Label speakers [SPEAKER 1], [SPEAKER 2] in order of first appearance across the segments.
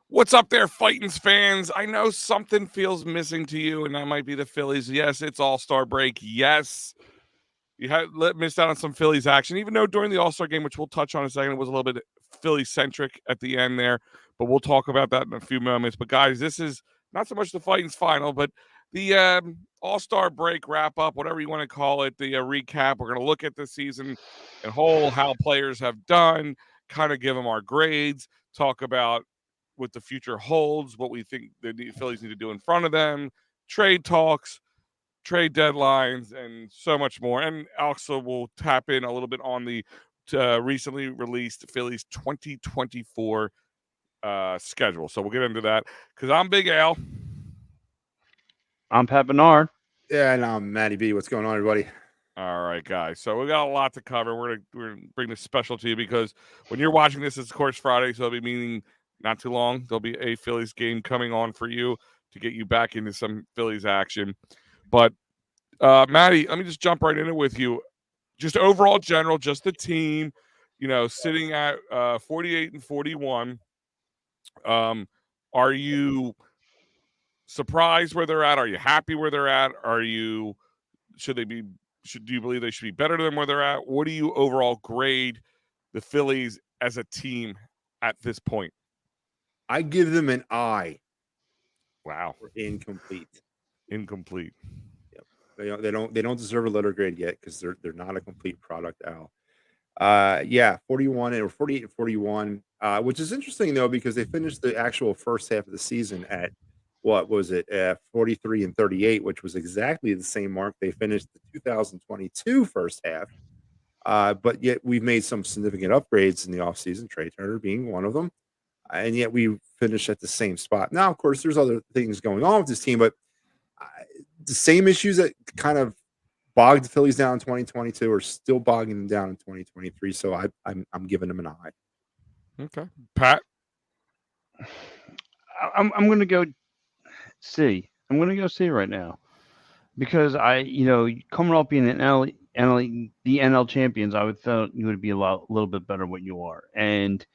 [SPEAKER 1] What's up there, Phightins fans? I know something feels missing to you, and that might be the Phillies. Yes, it's All-Star break. Yes, you had missed out on some Phillies action, even though during the All-Star game, which we'll touch on in a second, it was a little bit Philly-centric at the end there, but we'll talk about that in a few moments. But guys, this is not so much the Phightins final, but the All-Star break wrap-up, whatever you want to call it, the recap. We're going to look at the season and whole, how players have done, kind of give them our grades, talk about what the future holds, what we think the Phillies need to do in front of them, trade talks, trade deadlines, and so much more. And also, we'll tap in a little bit on the recently released Phillies 2024 schedule. So we'll get into that because I'm Big Al.
[SPEAKER 2] I'm Pat Bernard.
[SPEAKER 3] Yeah, and I'm Matty B. What's going on, everybody?
[SPEAKER 1] All right, guys. So we got a lot to cover. We're gonna bring this special to you because when you're watching this, it's of course Friday, so it'll be meaning not too long. There'll be a Phillies game coming on for you to get you back into some Phillies action. But Matty, let me just jump right in it with you. Just overall, general, just the team. Sitting at 48 and 41. Are you surprised where they're at? Are you happy where they're at? Should they be? Do you believe they should be better than where they're at? What do you overall grade the Phillies as a team at this point?
[SPEAKER 3] I give them an I.
[SPEAKER 1] Wow,
[SPEAKER 3] incomplete.
[SPEAKER 1] Incomplete.
[SPEAKER 3] Yep. They don't deserve a letter grade yet because they're not a complete product, Al. 41 or 48 and 41, which is interesting though because they finished the actual first half of the season at what was it, 43 and 38, which was exactly the same mark they finished the 2022 first half. But yet we've made some significant upgrades in the offseason, Trey Turner being one of them. And yet we finish at the same spot. Now, of course, there's other things going on with this team, but the same issues that kind of bogged the Phillies down in 2022 are still bogging them down in 2023. So I'm giving them an I.
[SPEAKER 1] Okay, Pat.
[SPEAKER 2] I'm going to go C. I'm going to go C right now because coming off being an the NL champions, I would thought you would be a little bit better what you are. And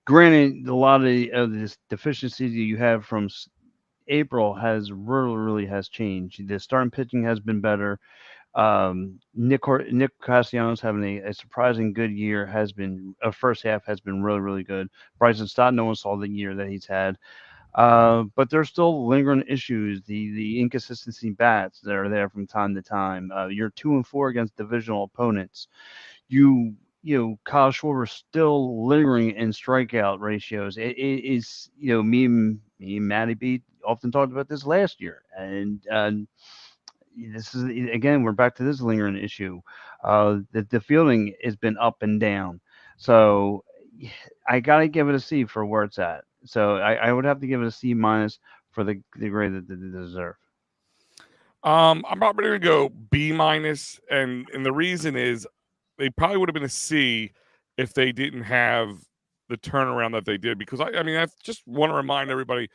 [SPEAKER 2] granted, a lot of this deficiencies that you have from April has really has changed. The starting pitching has been better. Nick Castellanos having a surprising good year has been first half has been really good. Bryson Stott, no one saw the year that he's had, but there's still lingering issues. The inconsistency bats that are there from time to time. You're 2-4 against divisional opponents. Kyle Schwarber still lingering in strikeout ratios. It is me and Matty B often talked about this last year, and this is again we're back to this lingering issue. The fielding has been up and down, so I gotta give it a C for where it's at. So I would have to give it a C minus for the grade that they deserve.
[SPEAKER 1] I'm probably gonna go B minus, and the reason is they probably would have been a C if they didn't have the turnaround that they did. Because I just want to remind everybody,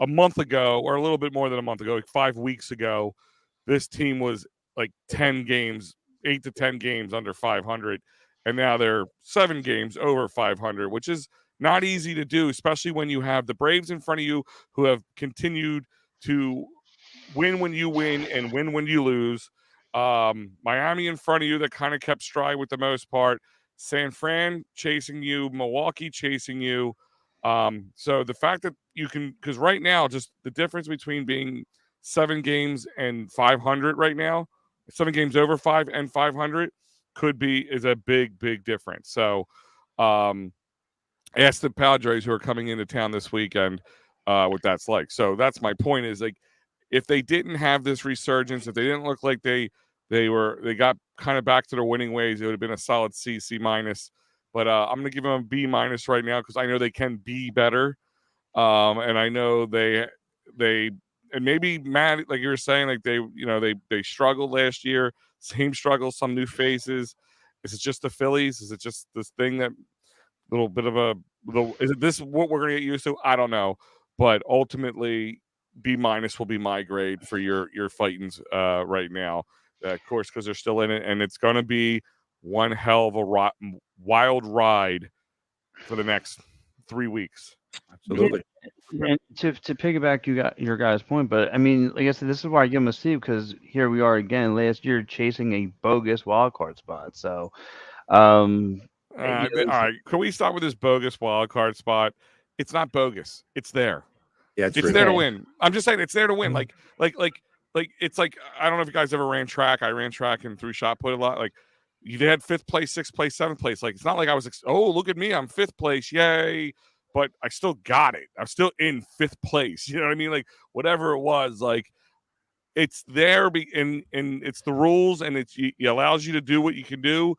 [SPEAKER 1] a month ago, or a little bit more than a month ago, like 5 weeks ago, this team was like 10 games, 8 to 10 games under 500, and now they're 7 games over 500, which is not easy to do, especially when you have the Braves in front of you who have continued to win when you win and win when you lose. Miami in front of you that kind of kept stride with the most part. San Fran chasing you, Milwaukee chasing you. So the fact that you can, because right now, just the difference between being 7 games and 500 right now, 7 games over 5 and 500 is a big difference. So, ask the Padres who are coming into town this weekend what that's like. So that's my point is like, if they didn't have this resurgence, if they didn't look like they got kind of back to their winning ways, it would have been a solid C minus. But I'm gonna give them a B minus right now because I know they can be better, and I know they and maybe Matt, like you were saying, like they struggled last year, same struggles, some new faces. Is it just the Phillies? Is it just this thing that little bit of a little? Is it this what we're gonna get used to? I don't know, but ultimately B minus will be my grade for your Phightins right now. Of course, because they're still in it, and it's going to be one hell of a wild ride for the next 3 weeks.
[SPEAKER 3] Absolutely.
[SPEAKER 2] And to piggyback your guys' point, but I mean, like I said, this is why I give him a C because here we are again last year chasing a bogus wild card spot. So,
[SPEAKER 1] All
[SPEAKER 2] you know,
[SPEAKER 1] right, can we start with this bogus wild card spot? It's not bogus. It's there.
[SPEAKER 3] Yeah,
[SPEAKER 1] It's
[SPEAKER 3] true.
[SPEAKER 1] there to
[SPEAKER 2] Okay.
[SPEAKER 1] win. I'm just saying it's there to win. Like it's like I don't know if you guys ever ran track. I ran track and threw shot put a lot. Like you had 5th place, 6th place, 7th place. Like it's not like I was oh look at me, I'm 5th place, yay! But I still got it. I'm still in 5th place. You know what I mean? Like whatever it was, like it's there. And it's the rules, and it allows you to do what you can do.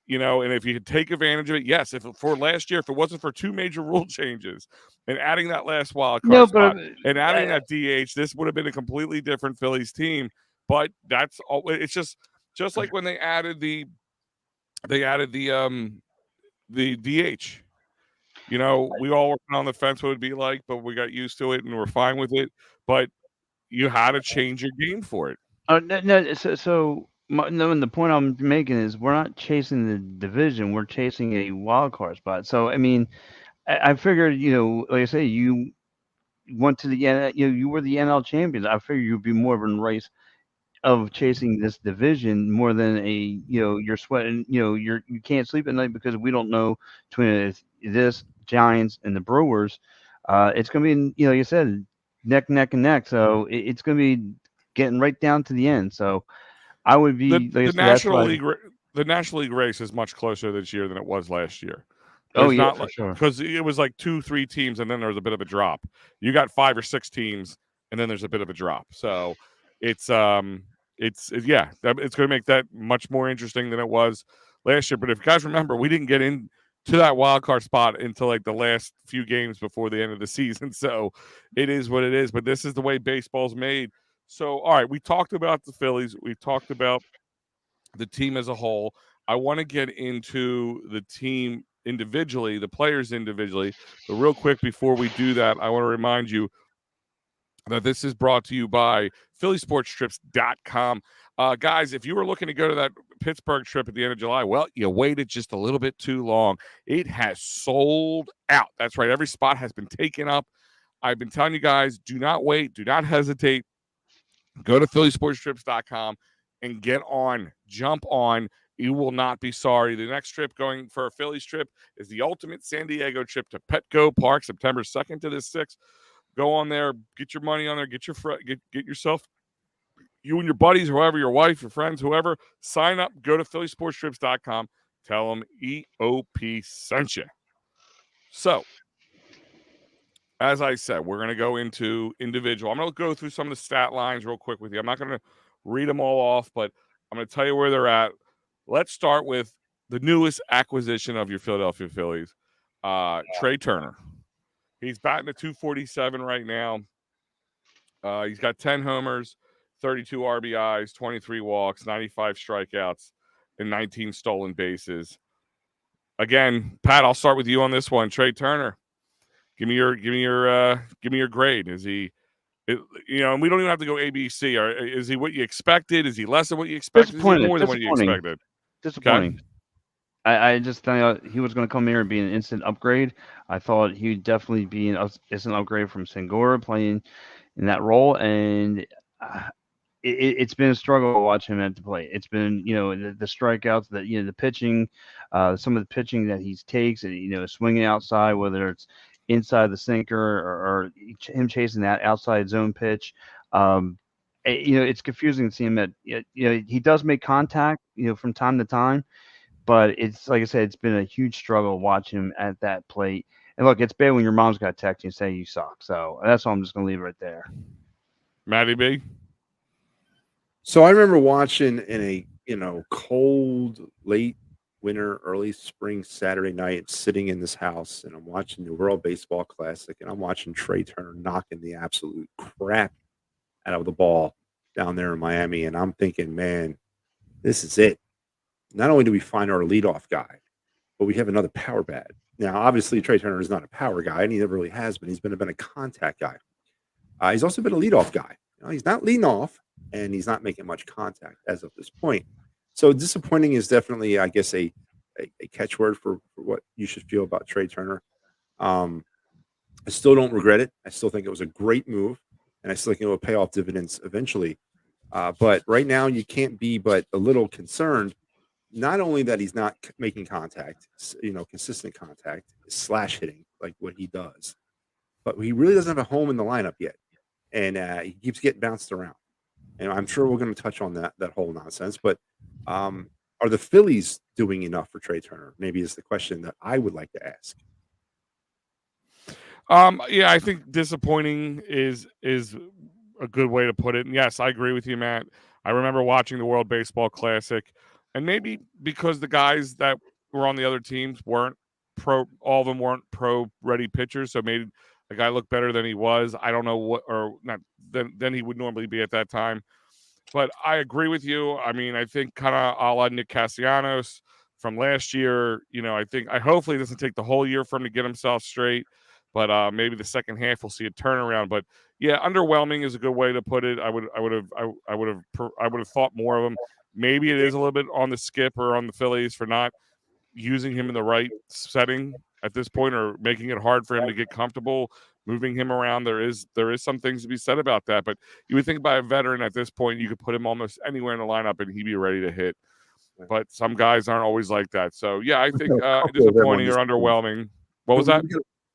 [SPEAKER 1] You know, and if you could take advantage of it, yes. If for last year, if it wasn't for 2 major rule changes and adding that last wild card
[SPEAKER 2] no, but
[SPEAKER 1] spot and adding that DH, this would have been a completely different Phillies team. But that's all. It's just like when they added the DH. You know, we all were on the fence what it would be like, but we got used to it and we're fine with it. But you had to change your game for it.
[SPEAKER 2] no. No, and the point I'm making is we're not chasing the division; we're chasing a wild card spot. So, I mean, I figured, like I say, you went to the you were the NL champions. I figured you'd be more of a race of chasing this division more than you're sweating, you can't sleep at night because we don't know between this Giants and the Brewers. It's going to be, like you said, neck and neck. So it's going to be getting right down to the end. So I would be, like I
[SPEAKER 1] The
[SPEAKER 2] said, that's
[SPEAKER 1] National
[SPEAKER 2] why.
[SPEAKER 1] League the National League race is much closer this year than it was last year.
[SPEAKER 2] Oh
[SPEAKER 1] There's
[SPEAKER 2] yeah,
[SPEAKER 1] not
[SPEAKER 2] for
[SPEAKER 1] like
[SPEAKER 2] sure.
[SPEAKER 1] because it was like 2-3 teams and then there was a bit of a drop. You got 5 or 6 teams and then there's a bit of a drop. So it's it's going to make that much more interesting than it was last year. But if you guys remember, we didn't get into that wild card spot until like the last few games before the end of the season. So it is what it is. But this is the way baseball's made. So all right, we talked about the Phillies. We talked about the team as a whole. I want to get into the team individually, the players individually. But real quick, before we do that, I want to remind you that this is brought to you by phillysportstrips.com. Guys, if you were looking to go to that Pittsburgh trip at the end of July, well, you waited just a little bit too long. It has sold out. That's right. Every spot has been taken up. I've been telling you guys, do not wait. Do not hesitate. Go to phillysportstrips.com and get on. Jump on. You will not be sorry. The next trip going for a Phillies trip is the ultimate San Diego trip to Petco Park, September 2nd to the 6th. Go on there, get your money on there, get yourself, you and your buddies, whoever, your wife, your friends, whoever, sign up, go to phillysportstrips.com, tell them EOP sent you. So, as I said, we're going to go into individual. I'm going to go through some of the stat lines real quick with you. I'm not going to read them all off, but I'm going to tell you where they're at. Let's start with the newest acquisition of your Philadelphia Phillies, Trey Turner. He's batting at 247 right now. He's got 10 homers, 32 RBIs, 23 walks, 95 strikeouts, and 19 stolen bases. Again, Pat, I'll start with you on this one. Trey Turner, give me your grade. Is he, and we don't even have to go ABC. Or is he what you expected? Is he less than what you expected? Is he more than what you expected?
[SPEAKER 2] Disappointing.
[SPEAKER 1] Okay.
[SPEAKER 2] I just thought he was going to come here and be an instant upgrade. I thought he'd definitely be an instant upgrade from Segura playing in that role, and it's been a struggle to watch him at the plate. It's been, the strikeouts, the pitching, some of the pitching that he takes, and swinging outside, whether it's inside the sinker or him chasing that outside zone pitch. It's confusing to see him at, he does make contact, from time to time. But it's like I said, it's been a huge struggle watching him at that plate. And look, it's bad when your mom's got to text you and say you suck. So that's all I'm just going to leave it right there.
[SPEAKER 1] Matty B.
[SPEAKER 3] So I remember watching in a cold late winter, early spring Saturday night, sitting in this house, and I'm watching the World Baseball Classic, and I'm watching Trey Turner knocking the absolute crap out of the ball down there in Miami, and I'm thinking, man, this is it. Not only do we find our leadoff guy, but we have another power bat. Now, obviously, Trey Turner is not a power guy, and he never really has been. He's been a contact guy. He's also been a leadoff guy. He's not leading off, and he's not making much contact as of this point. So disappointing is definitely, I guess, a catchword for what you should feel about Trey Turner. I still don't regret it. I still think it was a great move, and I still think it will pay off dividends eventually. But right now, you can't be but a little concerned. Not only that he's not making contact, consistent contact slash hitting like what he does, but he really doesn't have a home in the lineup yet, and he keeps getting bounced around. And I'm sure we're going to touch on that whole nonsense. But are the Phillies doing enough for Trey Turner? Maybe is the question that I would like to ask.
[SPEAKER 1] Yeah, I think disappointing is a good way to put it. And yes, I agree with you, Matt. I remember watching the World Baseball Classic, and maybe because the guys that were on the other teams weren't all of them weren't pro-ready pitchers, so made a guy look better than he was. I don't know what, or not than he would normally be at that time. But I agree with you. I mean, I think kind of a la Nick Castellanos from last year. I hopefully it doesn't take the whole year for him to get himself straight, but maybe the second half we'll see a turnaround. But yeah, underwhelming is a good way to put it. I would have thought more of him. Maybe it is a little bit on the skip or on the Phillies for not using him in the right setting at this point, or making it hard for him to get comfortable moving him around. There is some things to be said about that, but you would think about a veteran at this point, you could put him almost anywhere in the lineup and he'd be ready to hit. But some guys aren't always like that. So yeah, I think disappointing or underwhelming. What was that?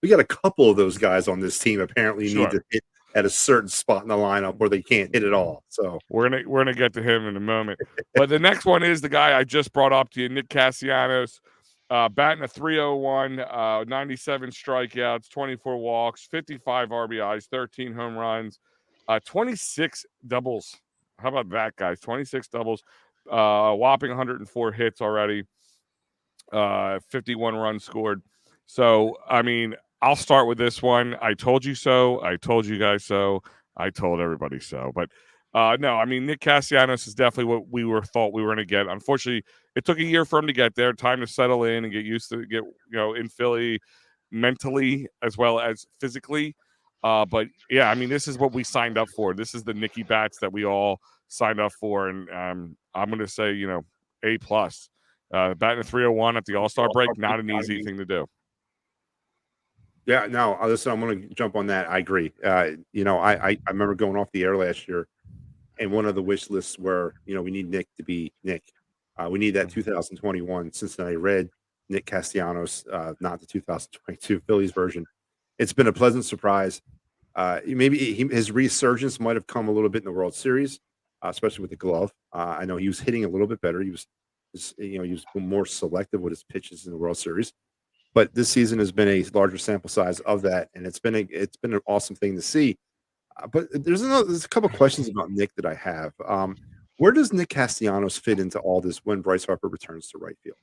[SPEAKER 3] We got a couple of those guys on this team apparently
[SPEAKER 1] Sure.
[SPEAKER 3] need to hit at a certain spot in the lineup where they can't hit at all. So
[SPEAKER 1] we're gonna get to him in a moment. But the next one is the guy I just brought up to you, Nick Castellanos. Batting a 301, 97 strikeouts, 24 walks, 55 RBIs, 13 home runs, 26 doubles. How about that, guys? 26 doubles, whopping 104 hits already, 51 runs scored. So, I mean, I'll start with this one. I told you so. I told you guys so. I told everybody so. But no, I mean, Nick Castellanos is definitely what we thought we were going to get. Unfortunately, it took a year for him to get there, time to settle in and get used to in Philly mentally as well as physically. But yeah, I mean, this is what we signed up for. This is the Nicky Bats that we all signed up for, and I'm going to say, A plus. Batting a 301 at the All-Star break, not an easy thing to do.
[SPEAKER 3] Yeah, no, listen, I'm going to jump on that. I agree. I remember going off the air last year, and one of the wish lists were, we need Nick to be Nick. We need that 2021 Cincinnati Red Nick Castellanos, not the 2022 Phillies version. It's been a pleasant surprise. Maybe his resurgence might have come a little bit in the World Series, especially with the glove. I know he was hitting a little bit better. He was more selective with his pitches in the World Series. But this season has been a larger sample size of that, and it's been an awesome thing to see. But there's a couple questions about Nick that I have. Where does Nick Castellanos fit into all this when Bryce Harper returns to right field?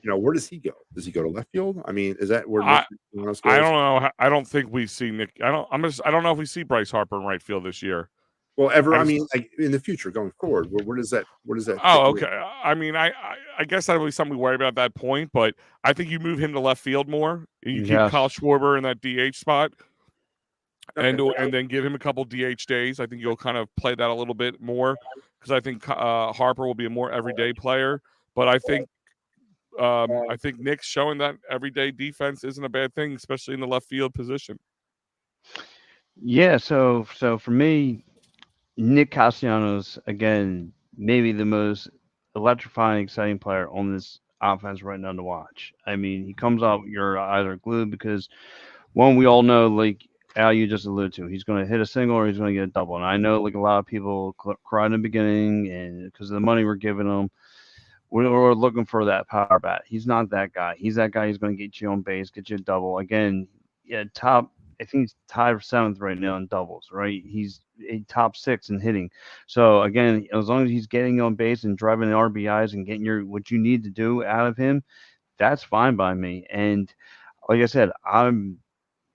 [SPEAKER 3] Where does he go? Does he go to left field? I mean, is that where Nick Castellanos goes?
[SPEAKER 1] I don't know. I don't think we see Nick. I don't know if we see Bryce Harper in right field this year.
[SPEAKER 3] Well, I mean, like in the future, going forward, where does that?
[SPEAKER 1] Oh, okay. I mean, I guess that would be something we worry about at that point. But I think you move him to left field more. You keep Kyle Schwarber in that DH spot, and then give him a couple DH days. I think you'll kind of play that a little bit more, because I think Harper will be a more everyday player. But I think Nick's showing that everyday defense isn't a bad thing, especially in the left field position.
[SPEAKER 2] Yeah. So for me, Nick Castellanos, again, maybe the most electrifying, exciting player on this offense right now to watch. I mean, he comes out, you're either glued because, one, we all know, like Al, you just alluded to, he's going to hit a single or he's going to get a double. And I know, like, a lot of people cried in the beginning, and because of the money we're giving him, we're looking for that power bat. He's not that guy. He's that guy who's going to get you on base, get you a double. Again, yeah, I think he's tied for 7th right now in doubles, right? He's a top 6 in hitting. So again, as long as he's getting on base and driving the RBIs and getting what you need to do out of him, that's fine by me. And like I said, I'm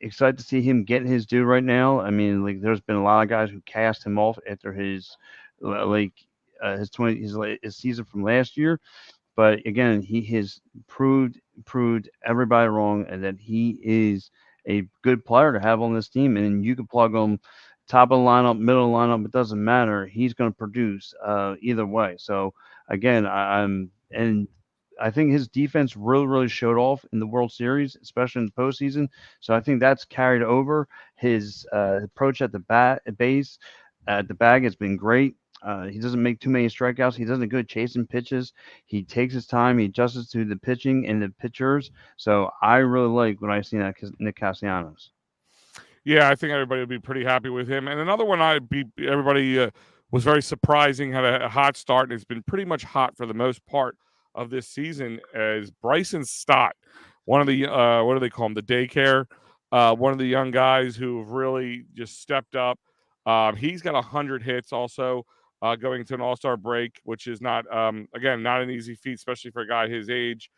[SPEAKER 2] excited to see him get his due right now. I mean, like, there's been a lot of guys who cast him off after his his season from last year. But again, he has proved everybody wrong, and that he is a good player to have on this team. And you can plug him top of the lineup, middle of the lineup, it doesn't matter. He's going to produce either way. So again, and I think his defense really showed off in the World Series, especially in the postseason. So I think that's carried over. His approach at the base, at the bag has been great. He doesn't make too many strikeouts. He does a good chasing pitches. He takes his time. He adjusts to the pitching and the pitchers. So I really like what I see at Nick Castellanos.
[SPEAKER 1] Yeah, I think everybody would be pretty happy with him. And another one everybody was very surprising, had a hot start, and has been pretty much hot for the most part of this season, is Bryson Stott, one of the what do they call him, the daycare, one of the young guys who have really just stepped up. He's got 100 hits also. Going to an All-Star break, which is not again not an easy feat, especially for a guy his age.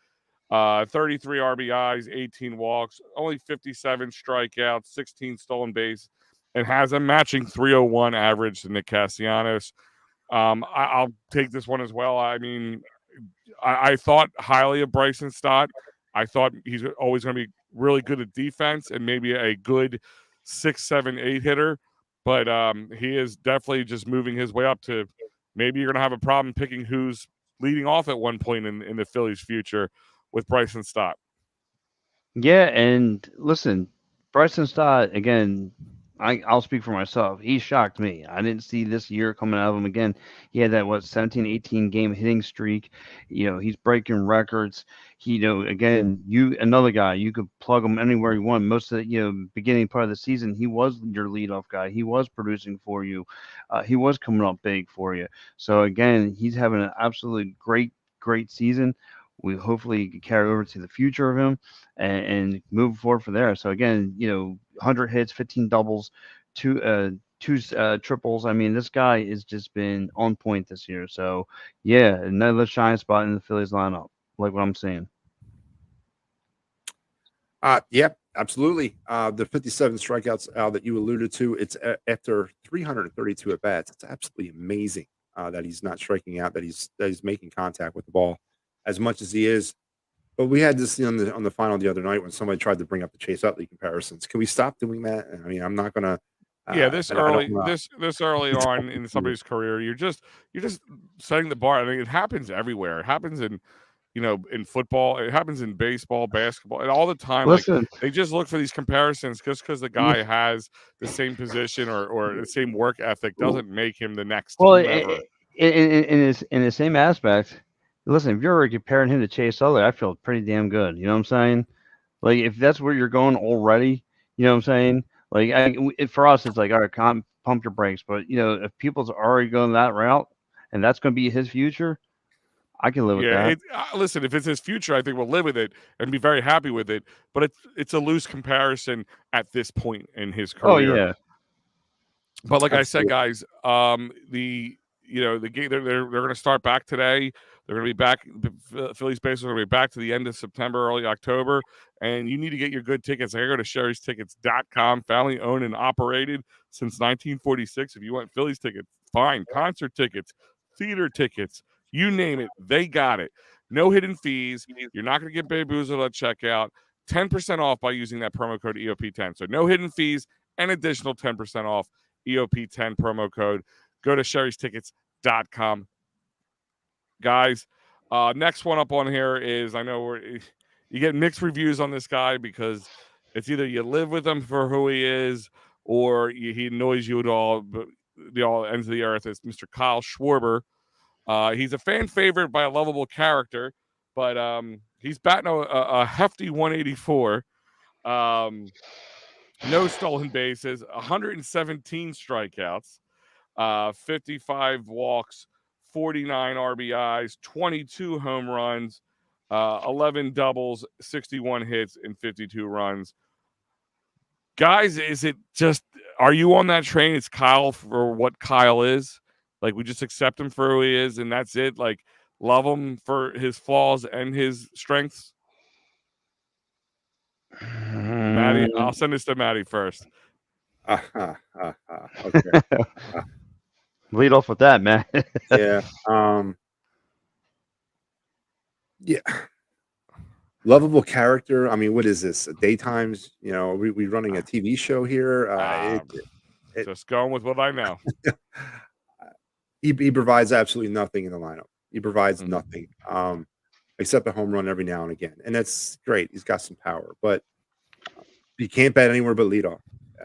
[SPEAKER 1] 33 RBIs, 18 walks, only 57 strikeouts, 16 stolen base, and has a matching 301 average to Nick Castellanos. I'll take this one as well. I mean, I thought highly of Bryson Stott. I thought he's always going to be really good at defense and maybe a good 6, 7, 8 hitter. But he is definitely just moving his way up to maybe you're going to have a problem picking who's leading off at one point in the Phillies' future with Bryson Stott.
[SPEAKER 2] Yeah, and listen, Bryson Stott again. I'll speak for myself. He shocked me. I didn't see this year coming out of him again. He had that 17, 18 game hitting streak. He's breaking records. Again, another guy, you could plug him anywhere you want. Most of the beginning part of the season, he was your leadoff guy. He was producing for you. He was coming up big for you. So again, he's having an absolutely great season. We hopefully can carry over to the future of him and move forward from there. So again, 100 hits, 15 doubles, two triples. I mean, this guy has just been on point this year. So yeah, another shine spot in the Phillies lineup, like what I'm saying.
[SPEAKER 3] Yeah, absolutely. The 57 strikeouts that you alluded to, it's after 332 at bats. It's absolutely amazing that he's not striking out, that he's making contact with the ball as much as he is. But we had this on the final the other night when somebody tried to bring up the Chase Utley comparisons. Can we stop doing that? I mean, I'm not gonna.
[SPEAKER 1] Yeah, this early on in somebody's career, you're just setting the bar. I mean, it happens everywhere. It happens in football. It happens in baseball, basketball, and all the time.
[SPEAKER 2] Listen,
[SPEAKER 1] like they just look for these comparisons just because the guy has the same position or the same work ethic doesn't make him the next.
[SPEAKER 2] Well, in the same aspect, listen, if you're already comparing him to Chase Utley, I feel pretty damn good. You know what I'm saying? Like if that's where you're going already, you know what I'm saying? Like for us, it's like, all right, pump your brakes. But if people's already going that route and that's going to be his future, I can live with that.
[SPEAKER 1] Listen, if it's his future, I think we'll live with it and be very happy with it. But it's a loose comparison at this point in his career.
[SPEAKER 2] Oh yeah.
[SPEAKER 1] But like I said, guys, the game they're going to start back today. They're going to be back. The Phillies baseball are going to be back to the end of September, early October, and you need to get your good tickets. I go to Sherry'sTickets.com, family owned and operated since 1946. If you want Phillies tickets, fine. Concert tickets, theater tickets, you name it, they got it. No hidden fees. You're not going to get bamboozled at checkout. 10% off by using that promo code EOP10. So no hidden fees and additional 10% off EOP10 promo code. Go to Sherry'sTickets.com. Guys, next one up on here is, I know you get mixed reviews on this guy because it's either you live with him for who he is or he annoys you at all, but the all ends of the earth. Is Mr. Kyle Schwarber. He's a fan favorite by a lovable character, but he's batting a hefty 184. No stolen bases, 117 strikeouts, 55 walks, 49 RBIs, 22 home runs, 11 doubles, 61 hits, and 52 runs. Guys, are you on that train? It's Kyle for what Kyle is. Like, we just accept him for who he is, and that's it. Like, love him for his flaws and his strengths. Maddie, I'll send this to Maddie first.
[SPEAKER 3] Okay.
[SPEAKER 2] Lead off with that, man.
[SPEAKER 3] Yeah. Yeah. Lovable character. I mean, what is this? Daytimes? We running a TV show here.
[SPEAKER 1] Just going with what I know.
[SPEAKER 3] He provides absolutely nothing in the lineup. He provides nothing. except a home run every now and again, and that's great. He's got some power, but you can't bat anywhere but leadoff.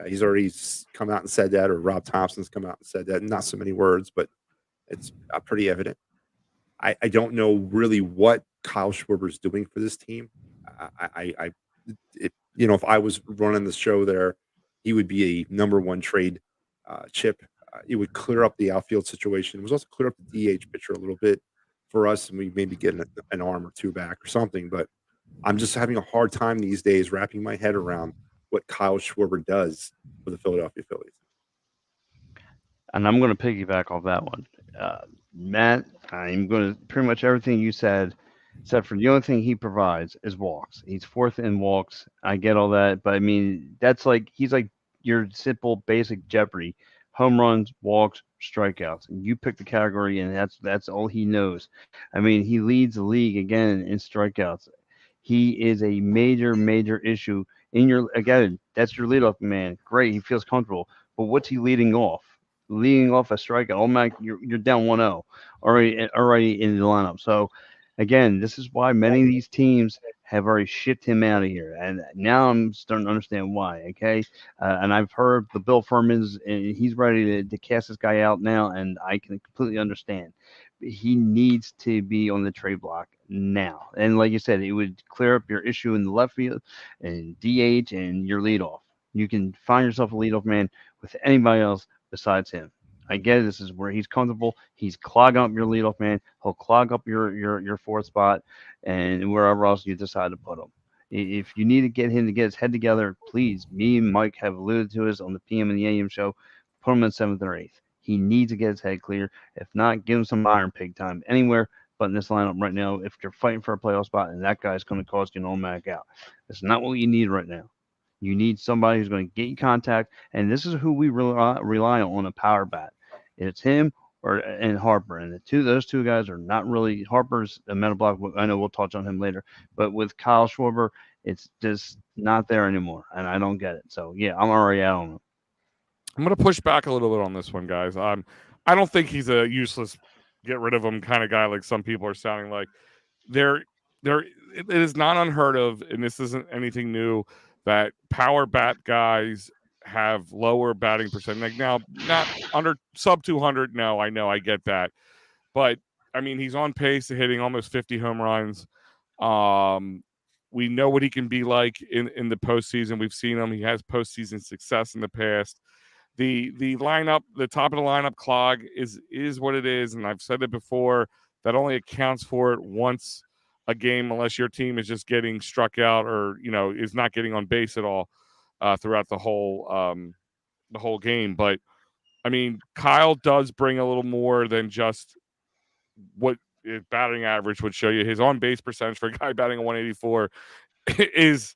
[SPEAKER 3] He's already come out and said that, or Rob Thompson's come out and said that. Not so many words, but it's pretty evident. I don't know really what Kyle Schwarber's doing for this team. If I was running the show there, he would be a number one trade chip. It would clear up the outfield situation. It was also clear up the DH pitcher a little bit for us, and we maybe get an arm or two back or something. But I'm just having a hard time these days wrapping my head around what Kyle Schwarber does for the Philadelphia Phillies.
[SPEAKER 2] And I'm going to piggyback off that one. Matt, I'm going to pretty much everything you said, except for the only thing he provides is walks. He's fourth in walks. I get all that, but I mean, that's like he's like your simple, basic Jeopardy: home runs, walks, strikeouts. And you pick the category, and that's all he knows. I mean, he leads the league again in strikeouts. He is a major, major issue in your again. That's your leadoff man. Great, he feels comfortable. But what's he leading off? Leading off a strikeout. Oh my, you're down 1-0 already in the lineup. So again, this is why many of these teams have already shipped him out of here, and now I'm starting to understand why. Okay, and I've heard the Bill Furman's, and he's ready to cast this guy out now, and I can completely understand. He needs to be on the trade block now, and like you said, it would clear up your issue in the left field and DH and your leadoff. You can find yourself a leadoff man with anybody else besides him. I get it. This is where he's comfortable. He's clogging up your leadoff man. He'll clog up your fourth spot and wherever else you decide to put him. If you need to get him to get his head together, please. Me and Mike have alluded to this on the PM and the AM show. Put him in seventh or eighth. He needs to get his head clear. If not, give him some iron pig time anywhere but in this lineup right now. If you're fighting for a playoff spot, and that guy's going to cost you an automatic out. It's not what you need right now. You need somebody who's going to get you contact, and this is who we rely on a power bat. It's him and Harper, and those two guys are not really. Harper's a metal block. I know we'll touch on him later, but with Kyle Schwarber, it's just not there anymore, and I don't get it. So yeah, I'm already out on him.
[SPEAKER 1] I'm going to push back a little bit on this one, guys. I don't think he's a useless, get rid of him kind of guy like some people are sounding like. It is not unheard of, and this isn't anything new, that power bat guys have lower batting percent. Like now, not under sub 200. No, I know, I get that, but I mean, he's on pace to hitting almost 50 home runs. We know what he can be like in the postseason. We've seen him. He has postseason success in the past. The lineup, the top of the lineup clog is what it is, and I've said it before. That only accounts for it once a game, unless your team is just getting struck out or is not getting on base at all throughout the whole game. But I mean, Kyle does bring a little more than just what his batting average would show you. His on base percentage for a guy batting a 184 is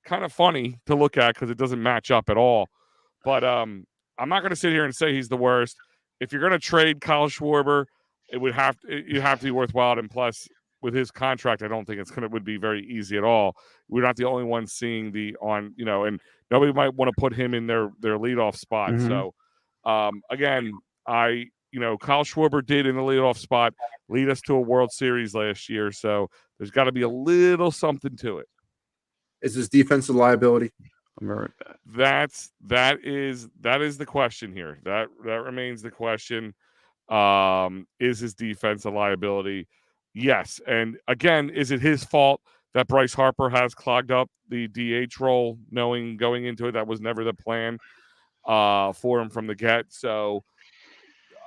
[SPEAKER 1] kind of funny to look at because it doesn't match up at all. But I'm not going to sit here and say he's the worst. If you're going to trade Kyle Schwarber, you have to be worthwhile. And plus, with his contract, I don't think would be very easy at all. We're not the only ones seeing and nobody might want to put him in their leadoff spot.
[SPEAKER 2] Mm-hmm.
[SPEAKER 1] So again, Kyle Schwarber did in the leadoff spot lead us to a World Series last year. So there's got to be a little something to it.
[SPEAKER 3] Is his defense a liability?
[SPEAKER 2] I'm very bad.
[SPEAKER 1] That is the question here. That remains the question. Is his defense a liability? Yes. And again, is it his fault that Bryce Harper has clogged up the DH role, knowing going into it that was never the plan for him from the get? So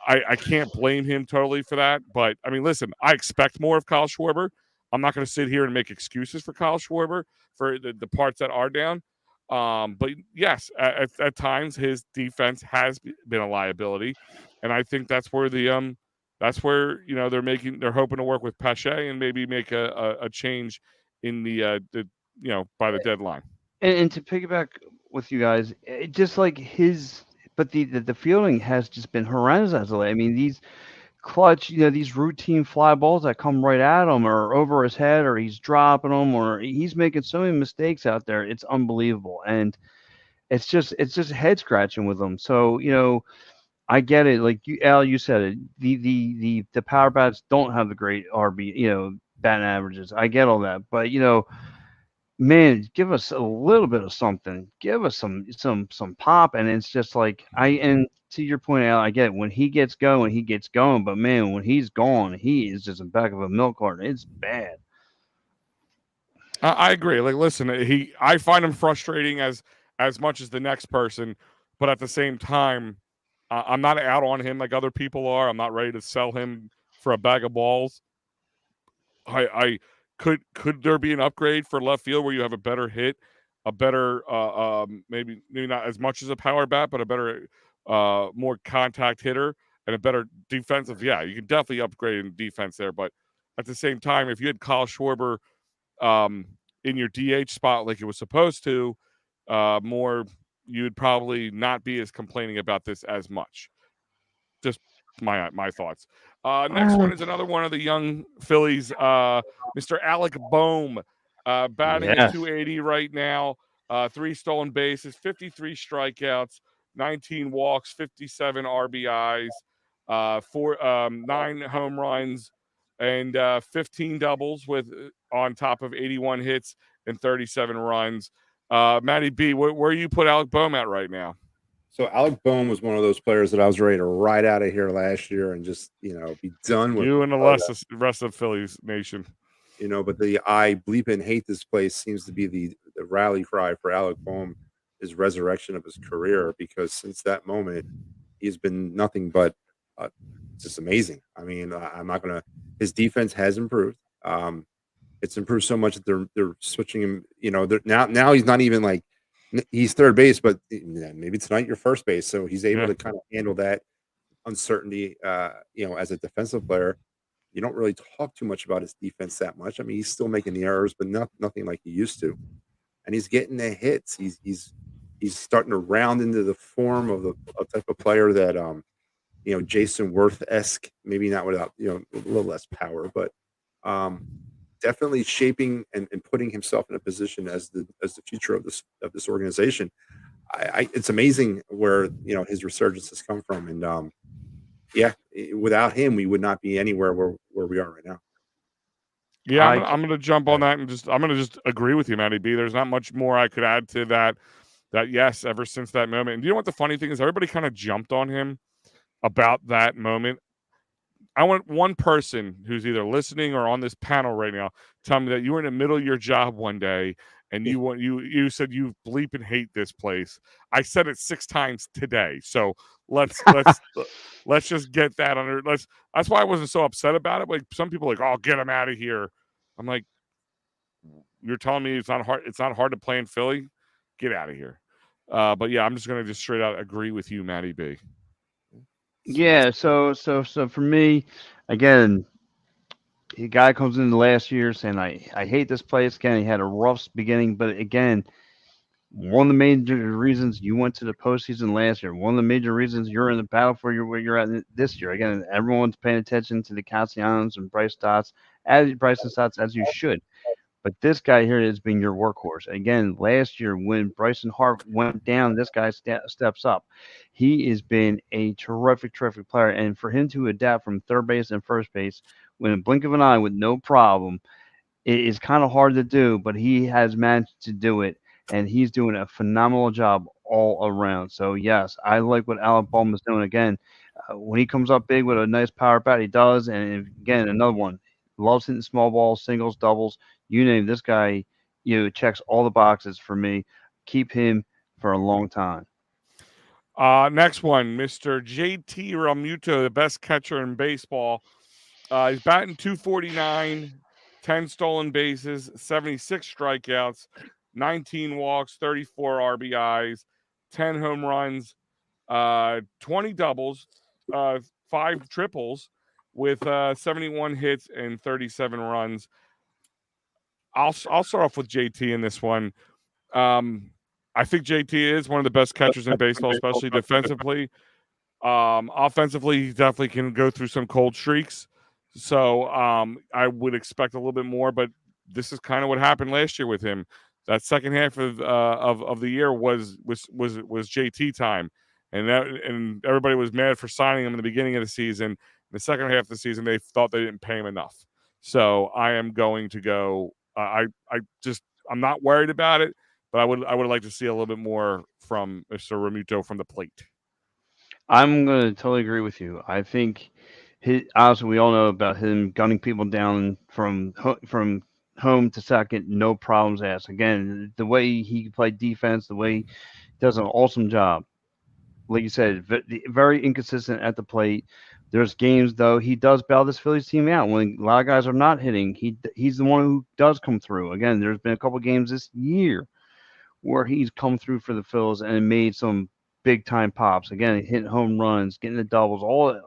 [SPEAKER 1] I can't blame him totally for that. But I mean, listen, I expect more of Kyle Schwarber. I'm not going to sit here and make excuses for Kyle Schwarber for the parts that are down. But yes, at times his defense has been a liability, and I think that's where they're hoping to work with Pache and maybe make a change in the by the deadline.
[SPEAKER 2] And to piggyback with you guys, it just like but the fielding has just been horrendous as of late. I mean, these clutch, these routine fly balls that come right at him or over his head, or he's dropping them, or he's making so many mistakes out there. It's unbelievable, and it's just head scratching with him. So I get it. Like you, Al, you said it. The power bats don't have the great RB, batting averages. I get all that, but man, give us a little bit of something. Give us some pop, and it's just like and to your point, Al, I get it. When he gets going, he gets going. But man, when he's gone, he is just a back of a milk carton. It's bad.
[SPEAKER 1] I agree. Like, listen, I find him frustrating as much as the next person, but at the same time, I'm not out on him like other people are. I'm not ready to sell him for a bag of balls. I could there be an upgrade for left field where you have a better hit, a better maybe not as much as a power bat, but a better more contact hitter and a better defensive. Yeah, you can definitely upgrade in defense there, but at the same time, if you had Kyle Schwarber um, in your DH spot like it was supposed to, more you would probably not be as complaining about this as much. Just my thoughts. Next one is another one of the young Phillies, Mr. Alec Bohm, batting at
[SPEAKER 2] Yes.
[SPEAKER 1] 280 right now. 3 stolen bases, 53 strikeouts, 19 walks, 57 RBIs, 9 home runs, and 15 doubles with on top of 81 hits and 37 runs. Matty B, where you put Alec Bohm at right now?
[SPEAKER 3] So Alec Bohm was one of those players that I was ready to ride out of here last year and just be done with.
[SPEAKER 1] You and the rest of Phillies nation.
[SPEAKER 3] But the I bleep and hate this place seems to be the rally cry for Alec Bohm, his resurrection of his career, because since that moment, he's been nothing but just amazing. I mean, I'm not gonna. His defense has improved. It's improved so much that they're switching him. Now he's not even like he's third base, but maybe tonight you're first base, so he's able to kind of handle that uncertainty. As a defensive player. You don't really talk too much about his defense that much. I mean, he's still making the errors, but nothing like he used to. And he's getting the hits. He's starting to round into the form of a type of player that Jason Worth-esque, maybe not without a little less power, but definitely shaping and putting himself in a position as the future of this organization. It's amazing where his resurgence has come from, and without him, we would not be anywhere where we are right now.
[SPEAKER 1] Yeah, I'm gonna jump on that and I'm gonna just agree with you, Matty B. There's not much more I could add to that. That yes, ever since that moment, and you know what the funny thing is, everybody kind of jumped on him about that moment. I want one person who's either listening or on this panel right now tell me that you were in the middle of your job one day and you said you bleep and hate this place. I said it 6 times today, so let's just get that under. That's why I wasn't so upset about it. Like some people are like, oh, get him out of here. I'm like, you're telling me it's not hard. It's not hard to play in Philly. Get out of here. But yeah, I'm just gonna just straight out agree with you, Matty B.
[SPEAKER 2] Yeah. So for me, again, the guy comes in the last year saying, I hate this place. Again, he had a rough beginning, but again, one of the major reasons you went to the postseason last year, one of the major reasons you're in the battle for where you're at this year. Again, everyone's paying attention to the Castellanos and Bryson Stotts as you should. But this guy here has been your workhorse. Again, last year when Bryson Harper went down, this guy steps up. He has been a terrific player. And for him to adapt from third base and first base in a blink of an eye with no problem, it is kind of hard to do, but he has managed to do it. And he's doing a phenomenal job all around. So, yes, I like what Alec Bohm is doing. Again, when he comes up big with a nice power bat, he does. And again, another one. Loves hitting small balls, singles, doubles. You name this guy, checks all the boxes for me. Keep him for a long time.
[SPEAKER 1] Next one, Mr. JT Realmuto, the best catcher in baseball. He's batting 249, 10 stolen bases, 76 strikeouts, 19 walks, 34 RBIs, 10 home runs, 20 doubles, 5 triples with 71 hits and 37 runs. I'll start off with JT in this one. I think JT is one of the best catchers in baseball, especially defensively. Offensively, he definitely can go through some cold streaks. So I would expect a little bit more, but this is kind of what happened last year with him. That second half of the year was JT time, and everybody was mad for signing him in the beginning of the season. The second half of the season, they thought they didn't pay him enough. So I am going to go. I'm not worried about it, but I would like to see a little bit more from Mr. Realmuto from the plate.
[SPEAKER 2] I'm going to totally agree with you. I think obviously we all know about him gunning people down from home to second, no problems asked. Again, the way he played defense, the way he does an awesome job. Like you said, very inconsistent at the plate. There's games though he does bail this Phillies team out when a lot of guys are not hitting. He's the one who does come through. Again, there's been a couple games this year where he's come through for the Phils and made some big time pops. Again, hitting home runs, getting the doubles,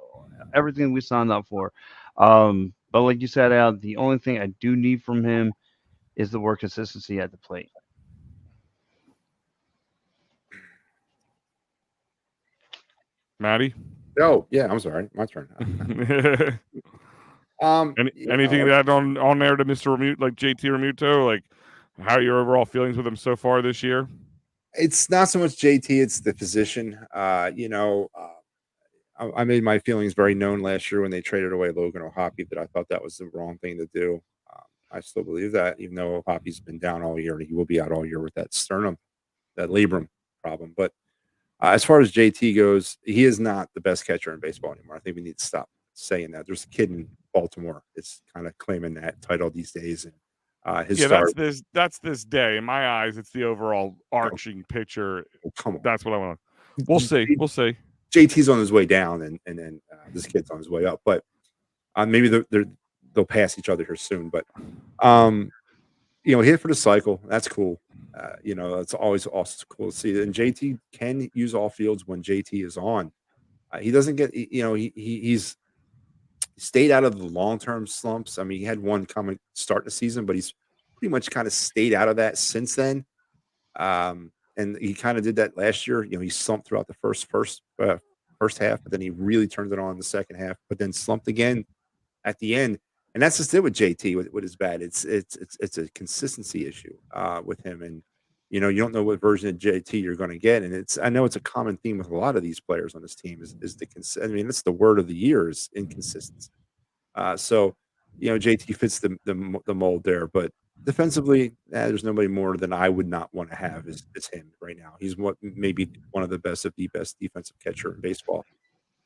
[SPEAKER 2] everything we signed up for. But like you said, Al, the only thing I do need from him is the work consistency at the plate.
[SPEAKER 1] Maddie?
[SPEAKER 3] Oh, yeah, I'm sorry. My turn.
[SPEAKER 1] Anything to add on there to Mr. Remuto, like JT Realmuto, like how are your overall feelings with him so far this year?
[SPEAKER 3] It's not so much JT, it's the position. I made my feelings very known last year when they traded away Logan O'Hoppe that I thought that was the wrong thing to do. I still believe that, even though O'Hoppe's been down all year, and he will be out all year with that sternum, that labrum problem. But as far as JT goes, he is not the best catcher in baseball anymore. I think we need to stop saying that. There's a kid in Baltimore that's kind of claiming that title these days, and his start.
[SPEAKER 1] That's this day. In my eyes, it's the overall arching picture.
[SPEAKER 3] Oh, come on,
[SPEAKER 1] that's what I want. We'll see. We'll see.
[SPEAKER 3] JT's on his way down, and then this kid's on his way up. But maybe they'll pass each other here soon. But hit for the cycle. That's cool. It's always also cool to see. And JT can use all fields when JT is on. He doesn't get, he's stayed out of the long-term slumps. I mean, he had one coming start the season, but he's pretty much kind of stayed out of that since then. And he kind of did that last year. He slumped throughout the first half, but then he really turned it on in the second half, but then slumped again at the end. And that's just it with JT with his bat. It's a consistency issue with him, and you don't know what version of JT you're going to get. And I know it's a common theme with a lot of these players on this team is I mean, that's the word of the year is inconsistency. So JT fits the mold there, but defensively, there's nobody more than I would not want to have is him right now. He's maybe one of the best, if the best defensive catcher in baseball.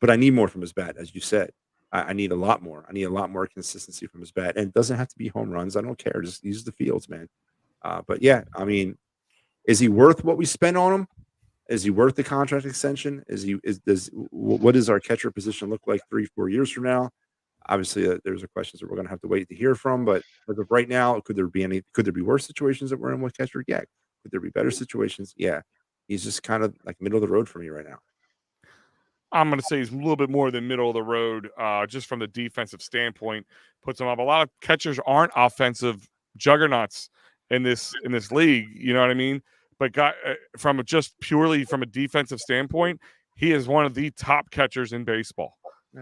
[SPEAKER 3] But I need more from his bat, as you said. I need a lot more. I need a lot more consistency from his bat, and it doesn't have to be home runs. I don't care. Just use the fields, man. But yeah, I mean, is he worth what we spent on him? Is he worth the contract extension? What does our catcher position look like 3-4 years from now? Obviously, there's a questions that we're going to have to wait to hear from. But as of right now, could there be worse situations that we're in with catcher? Yeah. Could there be better situations? Yeah. He's just kind of like middle of the road for me right now.
[SPEAKER 1] I'm going to say he's a little bit more than middle of the road, just from the defensive standpoint. Puts him up. A lot of catchers aren't offensive juggernauts in this league. You know what I mean? But purely from a defensive standpoint, he is one of the top catchers in baseball.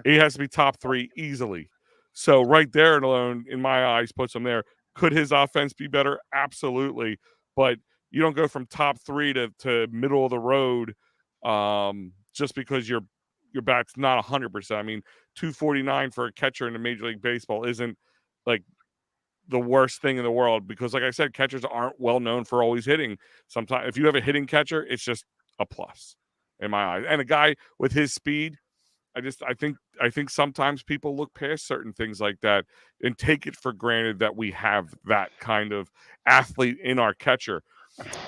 [SPEAKER 1] He has to be top 3 easily. So right there alone, in my eyes, puts him there. Could his offense be better? Absolutely. But you don't go from top 3 to middle of the road just because your bat's not 100%. I mean, 249 for a catcher in the Major League Baseball isn't like the worst thing in the world because, like I said, catchers aren't well known for always hitting. Sometimes if you have a hitting catcher, it's just a plus in my eyes. And a guy with his speed, I think sometimes people look past certain things like that and take it for granted that we have that kind of athlete in our catcher.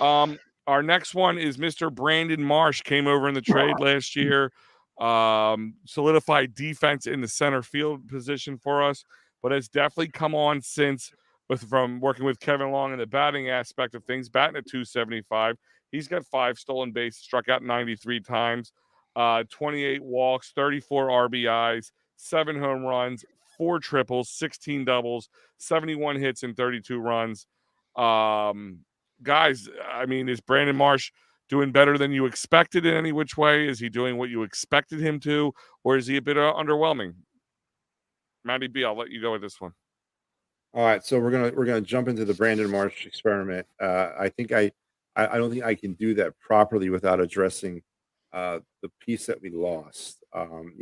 [SPEAKER 1] Our next one is Mr. Brandon Marsh. Came over in the trade last year, solidified defense in the center field position for us, but has definitely come on since from working with Kevin Long in the batting aspect of things, batting at 275. He's got 5 stolen bases, struck out 93 times. 28 walks, 34 RBIs, 7 home runs, 4 triples, 16 doubles, 71 hits, and 32 runs. Guys, I mean, is Brandon Marsh doing better than you expected in any which way? Is he doing what you expected him to, or is he a bit underwhelming? Matty B, I'll let you go with this one.
[SPEAKER 3] All right, so we're gonna jump into the Brandon Marsh experiment. I think I don't think I can do that properly without addressing the piece that we lost. Do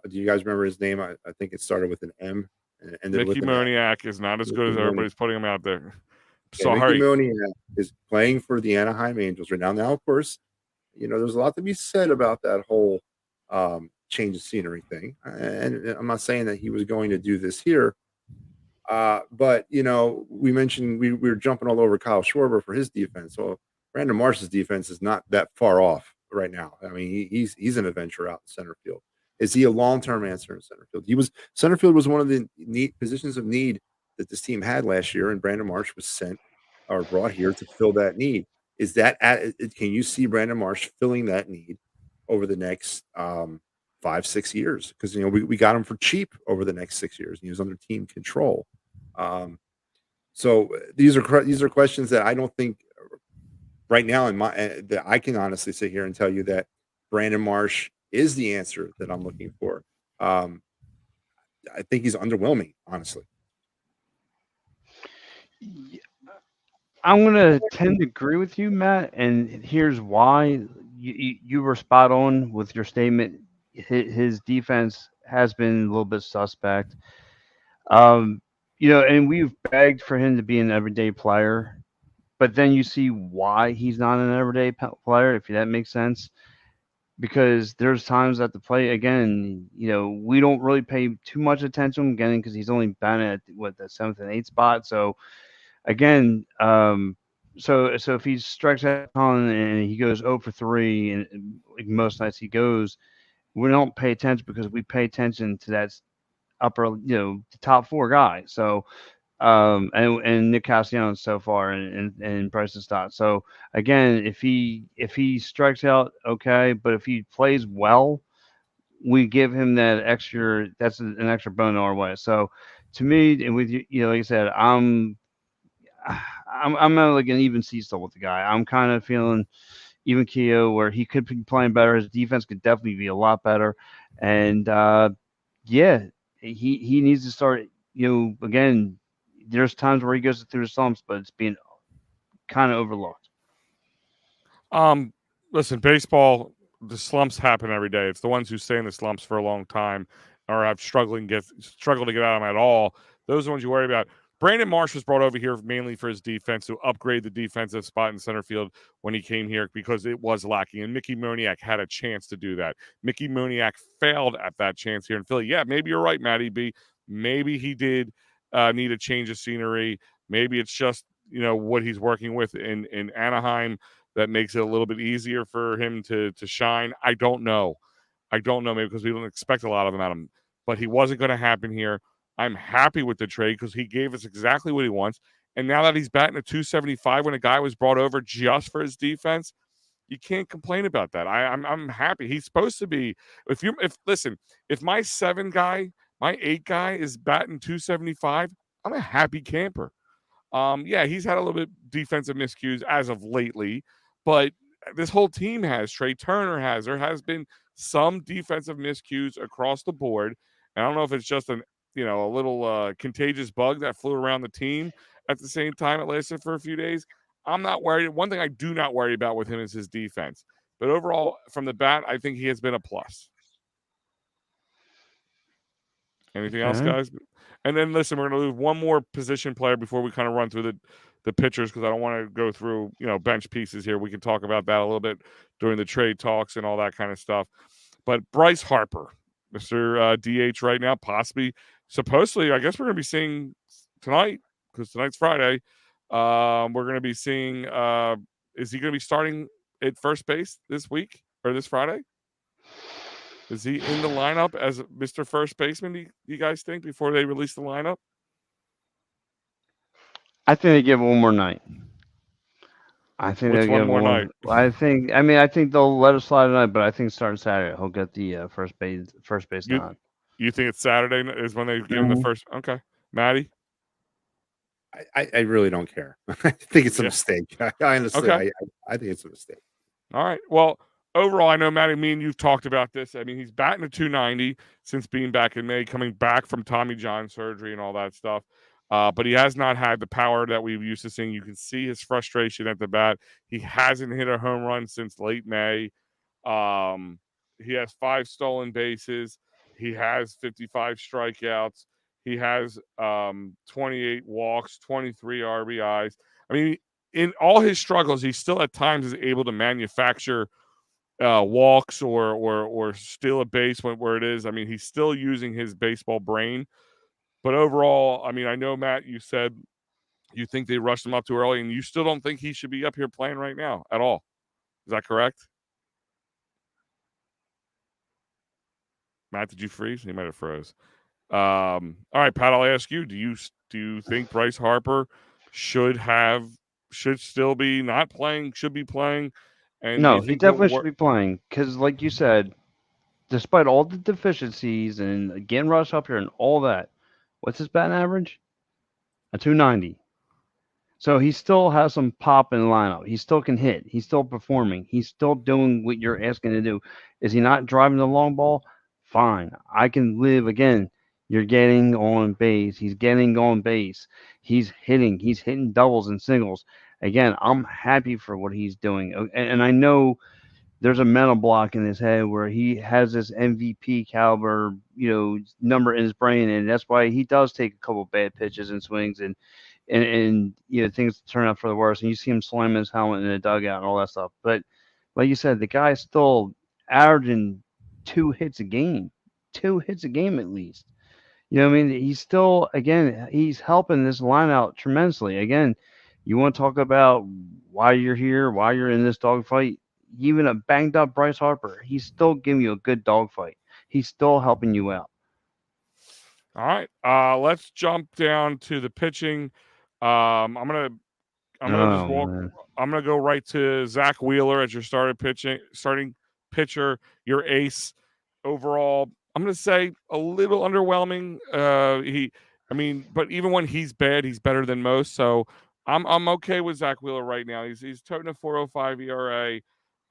[SPEAKER 3] you guys remember his name? I think it started with an M, and they're
[SPEAKER 1] Mickey
[SPEAKER 3] looking at
[SPEAKER 1] Moniak is not as good as
[SPEAKER 3] Mickey Moniak.
[SPEAKER 1] everybody's putting him out there.
[SPEAKER 3] Okay, Mickey
[SPEAKER 1] Sorry.
[SPEAKER 3] Moniak is playing for the Anaheim Angels right now. Now, of course, there's a lot to be said about that whole change of scenery thing. And I'm not saying that he was going to do this here. But we mentioned we were jumping all over Kyle Schwarber for his defense. Well, Brandon Marsh's defense is not that far off right now. I mean, he's an adventure out in center field. Is he a long-term answer in center field? Center field was one of the positions of need that this team had last year, and Brandon Marsh was sent or brought here to fill that need. Is that can you see Brandon Marsh filling that need over the next 5-6 years? Because we got him for cheap over the next 6 years, and he was under team control. So these are questions that I don't think right now that I can honestly sit here and tell you that Brandon Marsh is the answer that I'm looking for. I think he's underwhelming, honestly.
[SPEAKER 2] I'm going to tend to agree with you, Matt, and here's why. You were spot on with your statement. His defense has been a little bit suspect. And we've begged for him to be an everyday player, but then you see why he's not an everyday player, if that makes sense. Because there's times at the plate, again, we don't really pay too much attention again because he's only been at the 7th and 8th spot. So again, so if he strikes out on and he goes 0 for 3, and like most nights he goes, we don't pay attention because we pay attention to that upper, the top 4 guy. So, and Nick Castellanos so far, and Bryson Stott. So again, if he strikes out, okay, but if he plays well, we give him that extra. That's an extra bone our way. So, to me, and with you, like I said, I'm not like an even seesaw with the guy. I'm kind of feeling even keel where he could be playing better. His defense could definitely be a lot better, and yeah, he needs to start. Again, there's times where he goes through the slumps, but it's being kind of overlooked.
[SPEAKER 1] Listen, baseball, the slumps happen every day. It's the ones who stay in the slumps for a long time or have struggled to get out of them at all. Those are the ones you worry about. Brandon Marsh was brought over here mainly for his defense to upgrade the defensive spot in center field when he came here because it was lacking. And Mickey Moniak had a chance to do that. Mickey Moniak failed at that chance here in Philly. Yeah, maybe you're right, Matty B. Maybe he did need a change of scenery. Maybe it's just what he's working with in Anaheim that makes it a little bit easier for him to shine. I don't know. Maybe because we don't expect a lot of him at him. But he wasn't going to happen here. I'm happy with the trade because he gave us exactly what he wants. And now that he's batting a 275 when a guy was brought over just for his defense, you can't complain about that. I'm happy. He's supposed to be. If my 7 guy, my 8 guy is batting 275, I'm a happy camper. Yeah, he's had a little bit defensive miscues as of lately, but this whole team has. Trey Turner has. There has been some defensive miscues across the board. And I don't know if it's just a little contagious bug that flew around the team at the same time it lasted for a few days. I'm not worried. One thing I do not worry about with him is his defense. But overall, from the bat, I think he has been a plus. Anything else, guys? And then listen, we're going to leave one more position player before we kind of run through the pitchers because I don't want to go through bench pieces here. We can talk about that a little bit during the trade talks and all that kind of stuff. But Bryce Harper, Mr. DH right now, supposedly, I guess we're going to be seeing tonight because tonight's Friday. We're going to be seeing. Is he going to be starting at first base this week or this Friday? Is he in the lineup as Mr. First Baseman, you guys think, before they release the lineup?
[SPEAKER 2] I think they give it one more night. I think they'll give
[SPEAKER 1] one more night.
[SPEAKER 2] I think they'll let it slide tonight, but I think starting Saturday he'll get the first base nod.
[SPEAKER 1] You think it's Saturday is when they give him the first? Okay, Maddie.
[SPEAKER 3] I really don't care. I think it's a mistake. I honestly, I think it's a mistake.
[SPEAKER 1] All right. Well, overall, I know, Matty, me and you've talked about this. I mean, he's batting a 290 since being back in May, coming back from Tommy John surgery and all that stuff. But he has not had the power that we've used to seeing. You can see his frustration at the bat. He hasn't hit a home run since late May. He has 5 stolen bases. He has 55 strikeouts. He has 28 walks, 23 RBIs. I mean, in all his struggles, he still at times is able to manufacture walks or steal a base where it is. I mean, he's still using his baseball brain. But overall, I mean, I know, Matt, you said you think they rushed him up too early, and you still don't think he should be up here playing right now at all. Is that correct? Matt, did you freeze? He might have froze. All right, Pat, I'll ask you: do you think Bryce Harper should still be not playing, should be playing, and do
[SPEAKER 2] No,
[SPEAKER 1] you
[SPEAKER 2] he
[SPEAKER 1] think he'll
[SPEAKER 2] definitely should
[SPEAKER 1] work?
[SPEAKER 2] be playing because, like you said, despite all the deficiencies and getting rushed up here and all that, what's his batting average? A 290. So he still has some pop in the lineup. He still can hit. He's still performing. He's still doing what you're asking to do. Is he not driving the long ball? Fine. I can live again. You're getting on base. He's getting on base. He's hitting. He's hitting doubles and singles. Again, I'm happy for what he's doing. And I know there's a mental block in his head where he has this MVP caliber, number in his brain, and that's why he does take a couple bad pitches and swings and things turn out for the worse. And you see him slamming his helmet in the dugout and all that stuff. But like you said, the guy's still averaging 2 hits a game at least. You know what I mean? He's still, again, he's helping this line out tremendously. Again, you want to talk about why you're here, why you're in this dogfight. Even a banged up Bryce Harper, he's still giving you a good dogfight. He's still helping you out.
[SPEAKER 1] All right, let's jump down to the pitching. I'm gonna just
[SPEAKER 2] Oh
[SPEAKER 1] walk.
[SPEAKER 2] man,
[SPEAKER 1] I'm gonna go right to Zach Wheeler as your starting pitcher, your ace. Overall, I'm gonna say a little underwhelming. I mean, but even when he's bad, he's better than most. So I'm okay with Zach Wheeler right now. He's toting a 4.05 ERA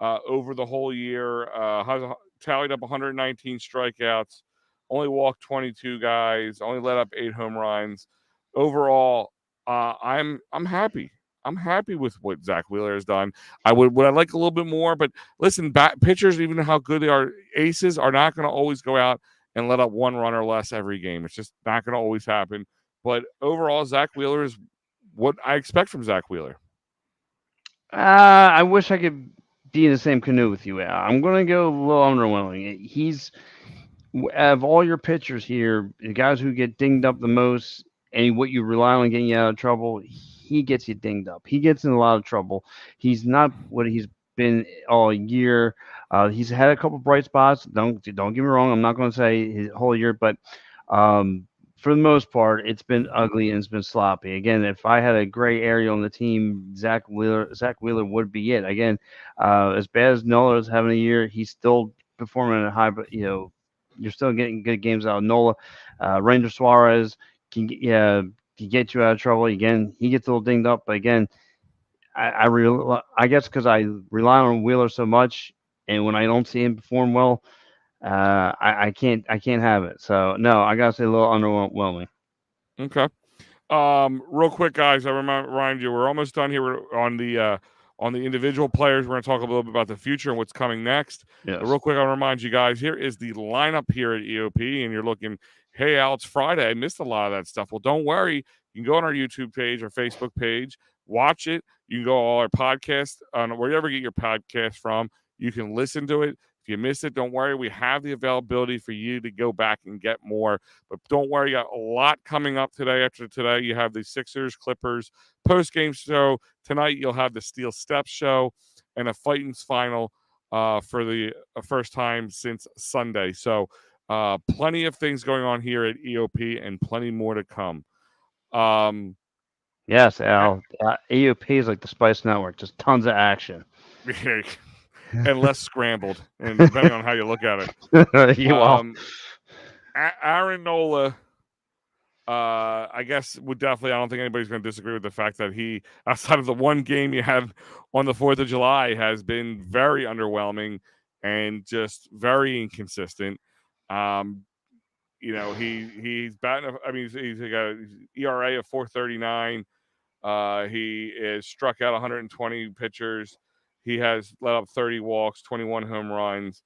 [SPEAKER 1] over the whole year. Has tallied up 119 strikeouts. Only walked 22 guys. Only let up 8 home runs. Overall, I'm happy. I'm happy with what Zach Wheeler has done. Would I like a little bit more, but listen, pitchers, even how good they are, aces are not going to always go out and let up one run or less every game. It's just not going to always happen. But overall, Zach Wheeler is what I expect from Zach Wheeler.
[SPEAKER 2] I wish I could be in the same canoe with you, Al. I'm gonna go a little underwhelming. He's out of all your pitchers here, the guys who get dinged up the most and what you rely on getting you out of trouble, he gets you dinged up. He gets in a lot of trouble. He's not what he's been all year. He's had a couple bright spots. Don't get me wrong. I'm not going to say his whole year, but um, for the most part, it's been ugly and it's been sloppy. Again, if I had a gray area on the team, Zach Wheeler would be it. Again, as bad as Nola is having a year, he's still performing at a high, you're still getting good games out of Nola. Ranger Suarez can get you out of trouble. Again, he gets a little dinged up, but again, I guess because I rely on Wheeler so much, and when I don't see him perform well, I can't have it. So no, I gotta say a little underwhelming.
[SPEAKER 1] Okay. Real quick, guys, I remind you, we're almost done here. We're on the individual players. We're going to talk a little bit about the future and what's coming next. But
[SPEAKER 2] Yes.
[SPEAKER 1] real quick, I'll remind you guys, here is the lineup here at EOP, and you're looking, hey, Al, it's Friday. I missed a lot of that stuff. Well, don't worry. You can go on our YouTube page or Facebook page, watch it. You can go all our podcasts on wherever you get your podcast from. You can listen to it. If you missed it, don't worry. We have the availability for you to go back and get more. But don't worry, you got a lot coming up today. After today, you have the Sixers, Clippers post-game show. Tonight, you'll have the Steel Steps show and a Phightins Phinal for the first time since Sunday. So plenty of things going on here at EOP and plenty more to come. Um,
[SPEAKER 2] Yes, Al. AOP is like the Spice Network, just tons of action.
[SPEAKER 1] and less scrambled, and depending on how you look at it.
[SPEAKER 2] Well,
[SPEAKER 1] Aaron Nola, I guess would definitely. I don't think anybody's going to disagree with the fact that he, outside of the one game you had on the 4th of July, has been very underwhelming and just very inconsistent. He's batting. I mean, he's got an ERA of 4.39. He is struck out 120 pitchers. He has let up 30 walks, 21 home runs,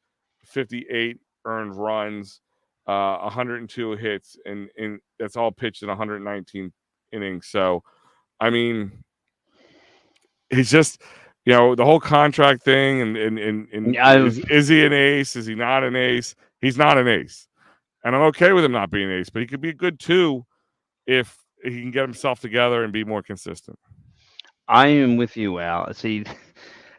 [SPEAKER 1] 58 earned runs. 102 hits, and that's all pitched in 119 innings. So, I mean, he's just, the whole contract thing, and is he an ace? Is he not an ace? He's not an ace, and I'm okay with him not being an ace, but he could be a good 2 if he can get himself together and be more consistent.
[SPEAKER 2] I am with you, Al. See,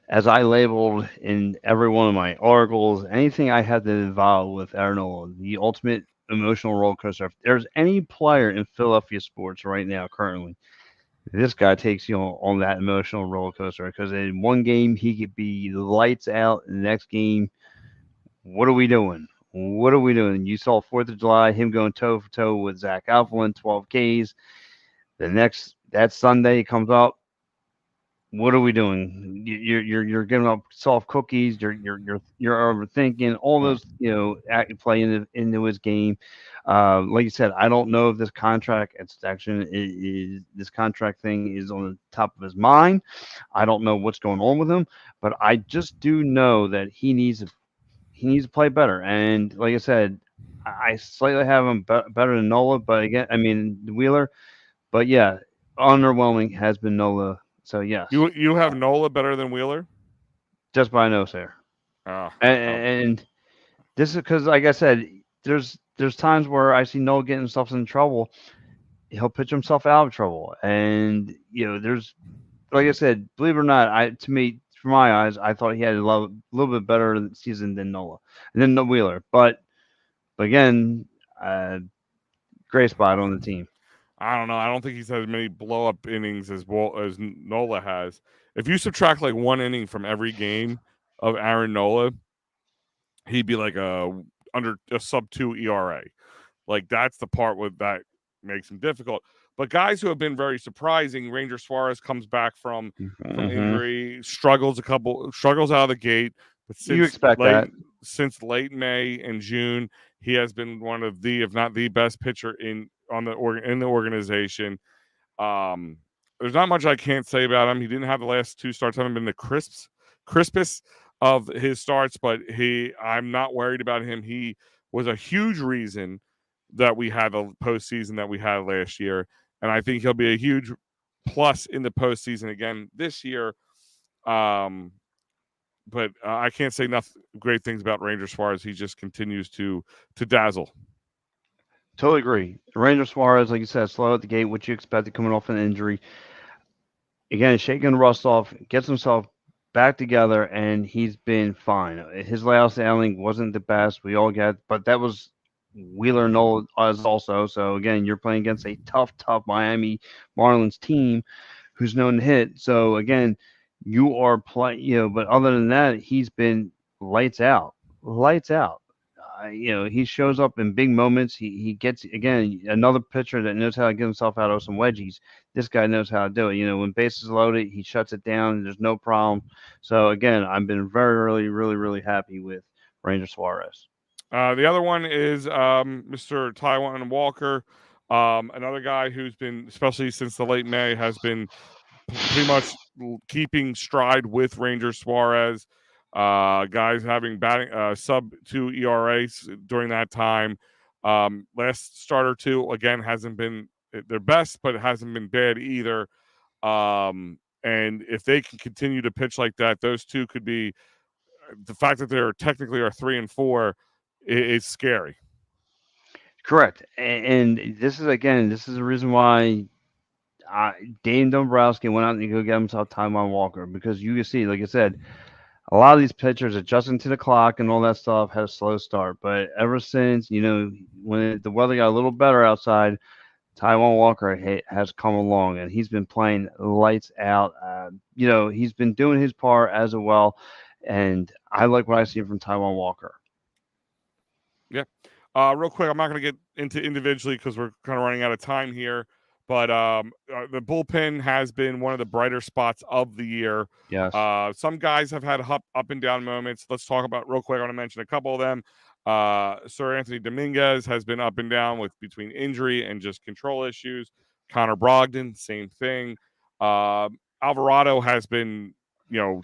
[SPEAKER 2] as I labeled in every one of my articles, anything I had to involve with Aaron Nola, the ultimate emotional roller coaster. If there's any player in Philadelphia sports right now, currently, this guy takes you on that emotional roller coaster because in one game he could be lights out, in the next game, what are we doing? What are we doing? You saw 4th of July, him going toe for toe with Zach Alflin, 12 Ks. That Sunday comes up. What are we doing? You're giving up soft cookies. You're overthinking all those play into his game. Like you said, I don't know if this contract extension is this contract thing is on the top of his mind. I don't know what's going on with him, but I just do know that he needs to play better. And like I said, I slightly have him better than Nola, but again, I mean Wheeler. But yeah, underwhelming has been Nola. So yes,
[SPEAKER 1] You have Nola better than Wheeler?
[SPEAKER 2] just by nose hair.
[SPEAKER 1] Oh,
[SPEAKER 2] And this is because, like I said, there's times where I see Nola getting himself in trouble. He'll pitch himself out of trouble, and there's like I said, believe it or not, to me, from my eyes, I thought he had a little bit better season than Nola and then no Wheeler. But again, gray spot on the team.
[SPEAKER 1] I don't know. I don't think he's had as many blow up innings as Nola has. If you subtract like 1 inning from every game of Aaron Nola, he'd be like under a sub 2 ERA. Like that's the part that makes him difficult. But guys who have been very surprising, Ranger Suarez comes back from injury, struggles out of the gate, but
[SPEAKER 2] You expect that.
[SPEAKER 1] since late May and June, he has been one of the, if not the best pitcher in the organization. There's not much I can't say about him. He didn't have the last 2 starts, haven't been the crispest of his starts, but I'm not worried about him. He was a huge reason that we had the postseason that we had last year, and I think he'll be a huge plus in the postseason again this year. But I can't say enough great things about Ranger Suarez. He just continues to dazzle.
[SPEAKER 2] Totally agree. Ranger Suarez, like you said, slow at the gate, what you expected coming off an injury. Again, shaking the rust off, gets himself back together, and he's been fine. His last outing wasn't the best. We all get, but that was Wheeler Nola as also. So again, you're playing against a tough Miami Marlins team who's known to hit. So again, you are playing, but other than that, he's been lights out, lights out. He shows up in big moments. He gets again another pitcher that knows how to get himself out of some wedgies. This guy knows how to do it. When bases loaded, he shuts it down. There's no problem. So again, I've been very, really happy with Ranger Suarez.
[SPEAKER 1] The other one is Mr. Taiwan Walker, another guy who's been, especially since the late May, has been pretty much keeping stride with Ranger Suarez. Guys having batting sub 2 ERAs during that time. Last start or 2 again hasn't been their best, but it hasn't been bad either. And if they can continue to pitch like that, those 2 could be. The fact that they're technically are 3 and 4 is scary.
[SPEAKER 2] Correct, and this is the reason why Dane Dombrowski went out and go get himself Taiwan Walker, because you can see, like I said, a lot of these pitchers adjusting to the clock and all that stuff had a slow start. But ever since, when the weather got a little better outside, Taiwan Walker has come along and he's been playing lights out. He's been doing his part as well. And I like what I see from Taiwan Walker.
[SPEAKER 1] Yeah. Real quick, I'm not going to get into individually because we're kind of running out of time here. But the bullpen has been one of the brighter spots of the year.
[SPEAKER 2] Yes.
[SPEAKER 1] Some guys have had up and down moments. Let's talk about real quick. I want to mention a couple of them. Sir Anthony Dominguez has been up and down between injury and just control issues. Connor Brogdon, same thing. Alvarado has been,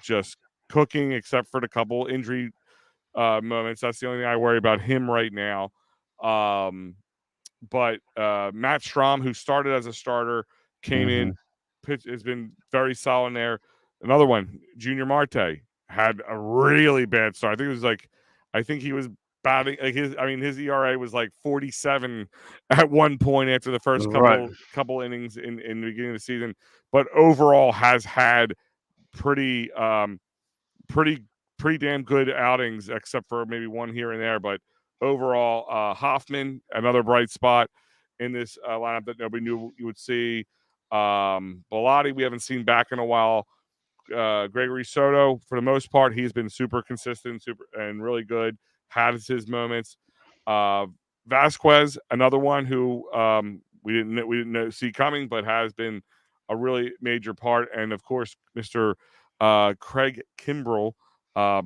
[SPEAKER 1] just cooking except for the couple injury moments. That's the only thing I worry about him right now. Um, but Matt Strom, who started as a starter, came in, pitch has been very solid there. Another one, Junior Marte, had a really bad start. I think he was batting like his ERA was like 47 at one point after the first
[SPEAKER 2] Right.
[SPEAKER 1] couple innings in the beginning of the season, but overall has had pretty pretty pretty damn good outings, except for maybe one here and there. But overall, Hoffman, another bright spot in this lineup that nobody knew you would see. Bilotti, we haven't seen back in a while. Gregory Soto, for the most part, he's been super consistent, super and really good. Has his moments. Uh, Vasquez, another one who we didn't see coming, but has been a really major part. And of course, Mr. Craig Kimbrell,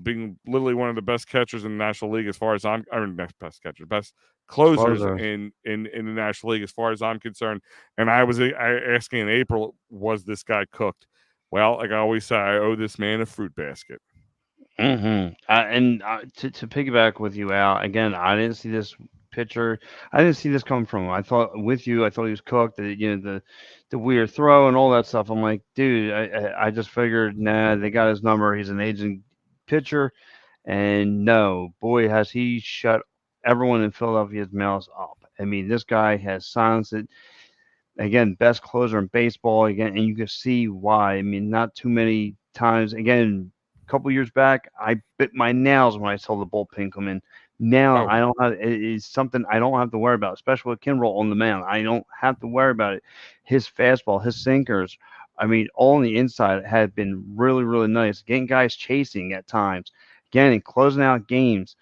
[SPEAKER 1] being literally one of the best catchers in the National League as far as best catcher, best closers
[SPEAKER 2] Closer.
[SPEAKER 1] in the National League as far as I'm concerned. And I was asking in April, was this guy cooked? Well, like I always say, I owe this man a fruit basket.
[SPEAKER 2] To piggyback with you, Al, again, I didn't see this pitcher. I didn't see this coming from him. I thought with you, I thought he was cooked. The weird throw and all that stuff. I'm like, dude, I just figured, nah, they got his number. He's an aging pitcher, and no, boy, has he shut everyone in Philadelphia's mouths up. I mean, this guy has silenced it. Again, best closer in baseball again, and you can see why. I mean, not too many times. Again, a couple years back, I bit my nails when I saw the bullpen come in. Now
[SPEAKER 1] Oh,
[SPEAKER 2] I don't have it is something I don't have to worry about, especially with Kinroll on the mound. I don't have to worry about it. His fastball, his sinkers, I mean, all on the inside have been really, really nice. Getting guys chasing at times. Again, and closing out games.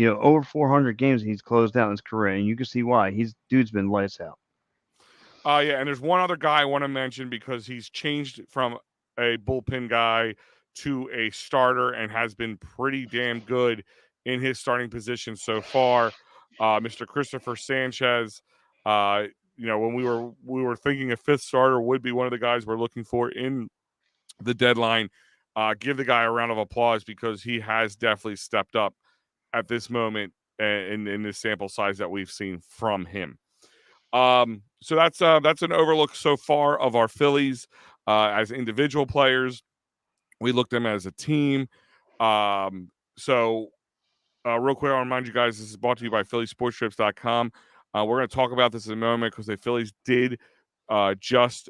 [SPEAKER 2] Over 400 games he's closed out in his career, and you can see why. He's dude's been lights out.
[SPEAKER 1] yeah, and there's one other guy I want to mention because he's changed from a bullpen guy to a starter and has been pretty damn good in his starting position so far. Mr. Christopher Sanchez. Uh, when we were thinking a fifth starter would be one of the guys we're looking for in the deadline. Give the guy a round of applause because he has definitely stepped up at this moment in this sample size that we've seen from him. So that's an overlook so far of our Phillies as individual players. We looked at them as a team. So real quick, I'll remind you guys this is brought to you by PhillySportsTrips.com. We're going to talk about this in a moment because the Phillies did just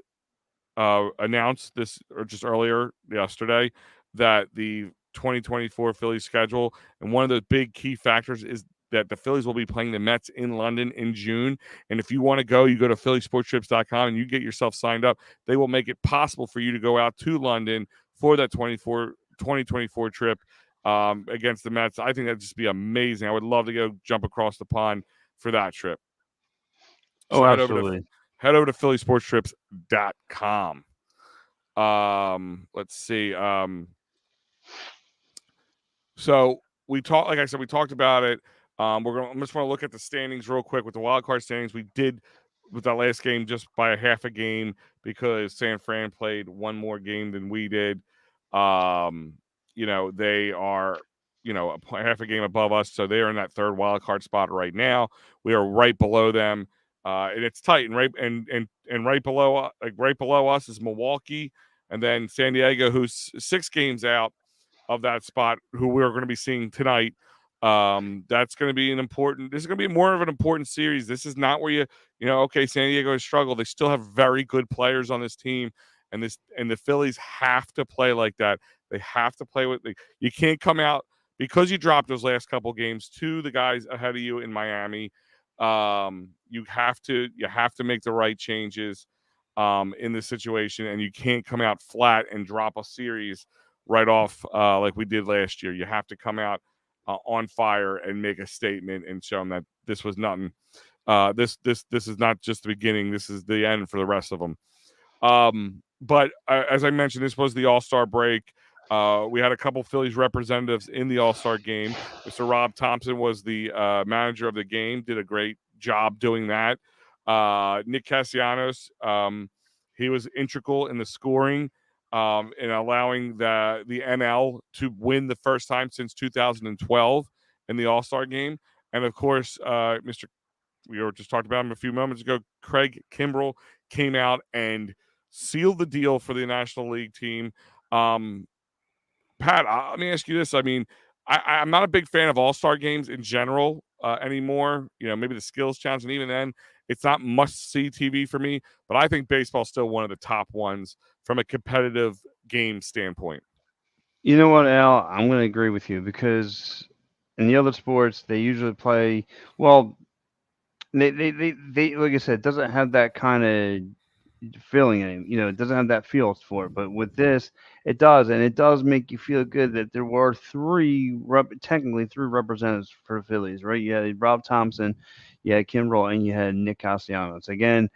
[SPEAKER 1] announced this or just earlier yesterday that the 2024 Phillies schedule, and one of the big key factors is that the Phillies will be playing the Mets in London in June. And if you want to go, you go to phillysportstrips.com and you get yourself signed up. They will make it possible for you to go out to London for that 2024 trip against the Mets. I think that'd just be amazing. I would love to go jump across the pond for that trip.
[SPEAKER 2] Oh,
[SPEAKER 1] So
[SPEAKER 2] absolutely.
[SPEAKER 1] head over to phillysportstrips.com. Let's see. So we talked, like I said, we talked about it. I'm just want to look at the standings real quick with the wild card standings. We did with that last game just by a half a game because San Fran played one more game than we did. They are, half a game above us, so they are in that third wild card spot right now. We are right below them, and it's tight. And right below, right below us is Milwaukee, and then San Diego, who's 6 games out of that spot, who we're going to be seeing tonight. That's going to be this is going to be more of an important series. This is not where okay, San Diego has struggled. They still have very good players on this team, and the Phillies have to play like that. They have to play you can't come out because you dropped those last couple games to the guys ahead of you in Miami. You have to make the right changes in this situation, and you can't come out flat and drop a series right off like we did last year. You have to come out on fire and make a statement and show them that this was nothing. This is not just the beginning. This is the end for the rest of them. But as I mentioned, this was the All-Star break. We had a couple Phillies representatives in the All-Star game. Mr. Rob Thompson was the manager of the game, did a great job doing that. Nick Castellanos, he was integral in the scoring and allowing the NL to win the first time since 2012 in the All-Star game. And of course, Mr. we were just talked about him a few moments ago. Craig Kimbrell came out and sealed the deal for the National League team. Pat, let me ask you this. I mean, I'm not a big fan of All-Star games in general anymore. Maybe the skills challenge, and even then, it's not must-see TV for me. But I think baseball's still one of the top ones from a competitive game standpoint.
[SPEAKER 2] You know what, Al? I'm going to agree with you because in the other sports, they usually play, well, they like I said, it doesn't have that kind of feeling in it. It doesn't have that feel for it. But with this, it does, and it does make you feel good that there were technically three representatives for the Phillies, right? You had Rob Thompson, you had Kim Roll, and you had Nick Castellanos. Again,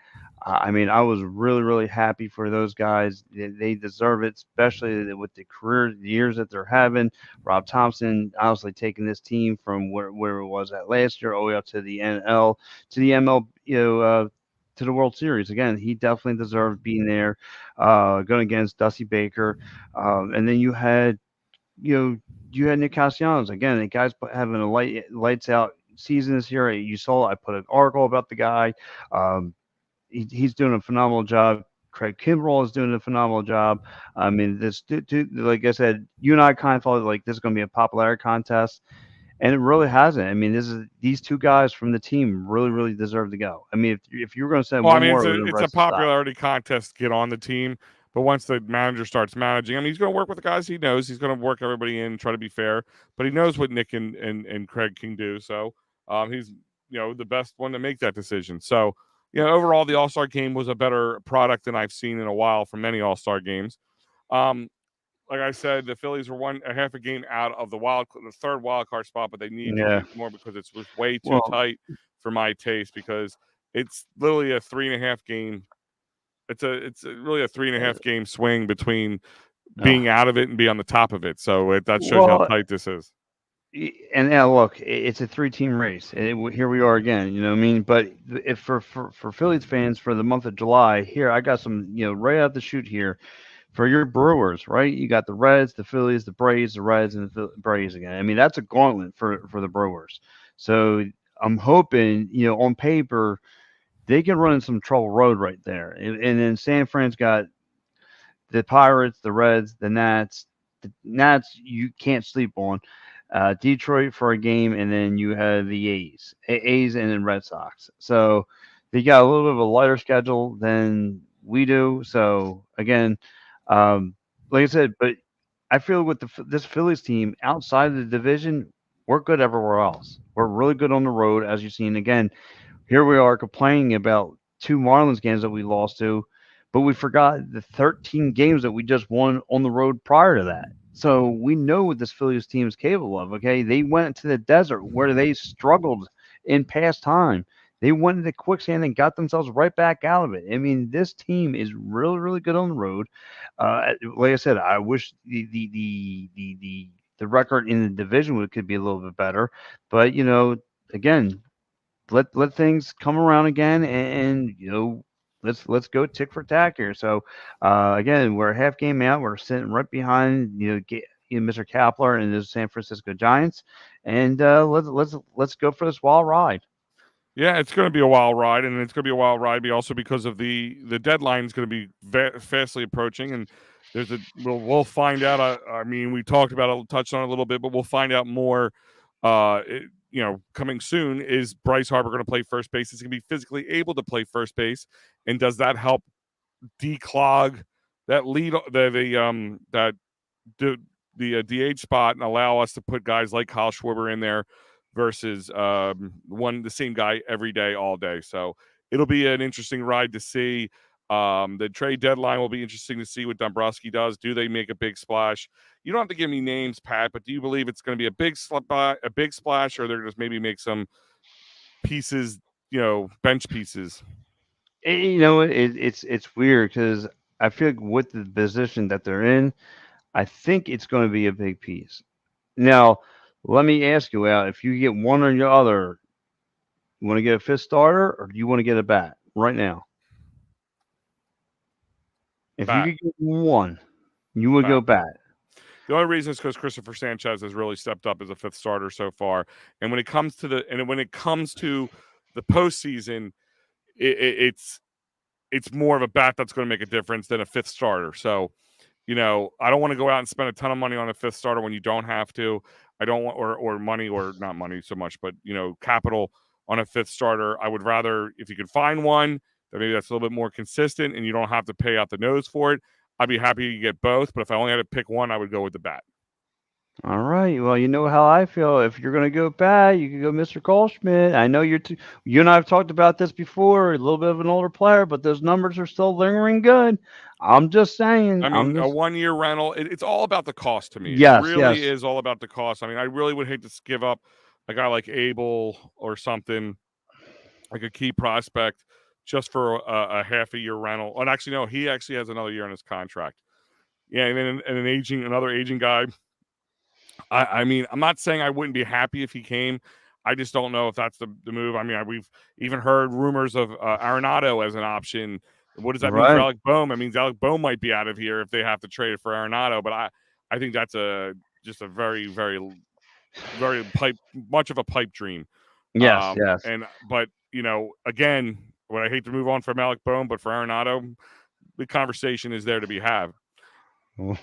[SPEAKER 2] I mean, I was really, really happy for those guys. They deserve it, especially with the career years that they're having. Rob Thompson, obviously taking this team from where it was at last year, all the way up to the NL, to the ML, to the World Series. Again, he definitely deserved being there, going against Dusty Baker. And then you had Nick Castellanos. Again, the guy's having a lights out season this year. You saw I put an article about the guy. Um, he's doing a phenomenal job. Craig Kimbrell is doing a phenomenal job. I mean, like I said, you and I kind of thought like this is going to be a popularity contest, and it really hasn't. I mean, these two guys from the team really, really deserve to go. I mean, if you were going to send
[SPEAKER 1] Well, I
[SPEAKER 2] one
[SPEAKER 1] mean,
[SPEAKER 2] more,
[SPEAKER 1] it's
[SPEAKER 2] it
[SPEAKER 1] a
[SPEAKER 2] would have
[SPEAKER 1] it's a
[SPEAKER 2] rest to stop.
[SPEAKER 1] popularity contest to get on the team, but once the manager starts managing, I mean, he's going to work with the guys he knows. He's going to work everybody in, try to be fair, but he knows what Nick and Craig can do. So he's the best one to make that decision. So overall, the All Star game was a better product than I've seen in a while from many All Star games. Um, like I said, the Phillies were a half a game out of the third wild card spot, but they need to
[SPEAKER 2] Yeah.
[SPEAKER 1] do more because it was way too
[SPEAKER 2] Well,
[SPEAKER 1] tight for my taste. Because it's literally a 3.5 game. Really a 3.5 game swing between being
[SPEAKER 2] uh,
[SPEAKER 1] out of it and being on the top of it. So that shows you how
[SPEAKER 2] well,
[SPEAKER 1] tight this is.
[SPEAKER 2] and now look, it's a three-team race. Here we are again. You know what I mean? But if for Phillies fans for the month of July, here I got some right out the chute here for your Brewers. Right, you got the Reds, the Phillies, the Braves, the Reds, and the Braves again. I mean, that's a gauntlet for the Brewers. So I'm hoping on paper they can run in some trouble road right there, and then San Fran's got the Pirates, the Reds, the Nats. The Nats you can't sleep on. Detroit for a game, and then you have the A's, and then Red Sox. So they got a little bit of a lighter schedule than we do. So again, like I said, but I feel with this Phillies team outside of the division, we're good everywhere else. We're really good on the road, as you've seen. Again, here we are complaining about two Marlins games that we lost to, but we forgot the 13 games that we just won on the road prior to that. So we know what this Phillies team is capable of. Okay, they went to the desert where they struggled in past time. They went into quicksand and got themselves right back out of it. I mean, this team is really, really good on the road. Like I said, I wish the record in the division could be a little bit better, but again, let things come around again, and let's go tick for tack here. So again, we're a half game out. We're sitting right behind Mr. Kapler and the San Francisco Giants, and let's go for this wild ride.
[SPEAKER 1] Yeah, it's going to be a wild ride, and it's going to be a wild ride. Also because of the deadline is going to be fastly approaching, and we'll find out. I mean, we talked about it, touched on it a little bit, but we'll find out more. Coming soon, is Bryce Harper going to play first base? Is he going to be physically able to play first base, and does that help declog that lead that the DH spot and allow us to put guys like Kyle Schwarber in there versus the same guy every day, all day. So it'll be an interesting ride to see. The trade deadline will be interesting to see what Dombrowski does. Do they make a big splash? You don't have to give me names, Pat, but do you believe it's going to be a big splash, or they're just maybe make some pieces, bench pieces?
[SPEAKER 2] It's weird because I feel like with the position that they're in, I think it's going to be a big piece. Now, let me ask you, Al, if you get one or the other, you want to get a fifth starter or do you want to get a bat right now? If you
[SPEAKER 1] Bat,
[SPEAKER 2] could get one, you would
[SPEAKER 1] bat.
[SPEAKER 2] go bat.
[SPEAKER 1] The only reason is because Christopher Sanchez has really stepped up as a fifth starter so far. And when it comes to the postseason, it's more of a bat that's going to make a difference than a fifth starter. So, I don't want to go out and spend a ton of money on a fifth starter when you don't have to. I don't want or money or not money so much, but capital on a fifth starter. I would rather, if you could find one that maybe that's a little bit more consistent and you don't have to pay out the nose for it, I'd be happy to get both. But if I only had to pick one, I would go with the bat.
[SPEAKER 2] All right. Well, you know how I feel. If you're going to go bat, you can go Mr. Goldschmidt. I know you and I have talked about this before. A little bit of an older player, but those numbers are still lingering good. I'm just saying.
[SPEAKER 1] I mean, a 1-year rental, it's all about the cost to me. It
[SPEAKER 2] Yes,
[SPEAKER 1] really
[SPEAKER 2] yes.
[SPEAKER 1] is all about the cost. I mean, I really would hate to give up a guy like Abel or something, like a key prospect, just for a half a year rental. And actually, no, he actually has another year on his contract. Yeah, and then another aging guy. I mean, I'm not saying I wouldn't be happy if he came. I just don't know if that's the move. I mean, we've even heard rumors of Arenado as an option. What does that mean for
[SPEAKER 2] Right.
[SPEAKER 1] Alec Bohm? It means Alec Bohm might be out of here if they have to trade it for Arenado. But I think that's just a very, very, very much of a pipe dream.
[SPEAKER 2] Yes, yes.
[SPEAKER 1] But again, would I hate to move on from Alec Bohm, but for Arenado, the conversation is there to be had.
[SPEAKER 2] Well,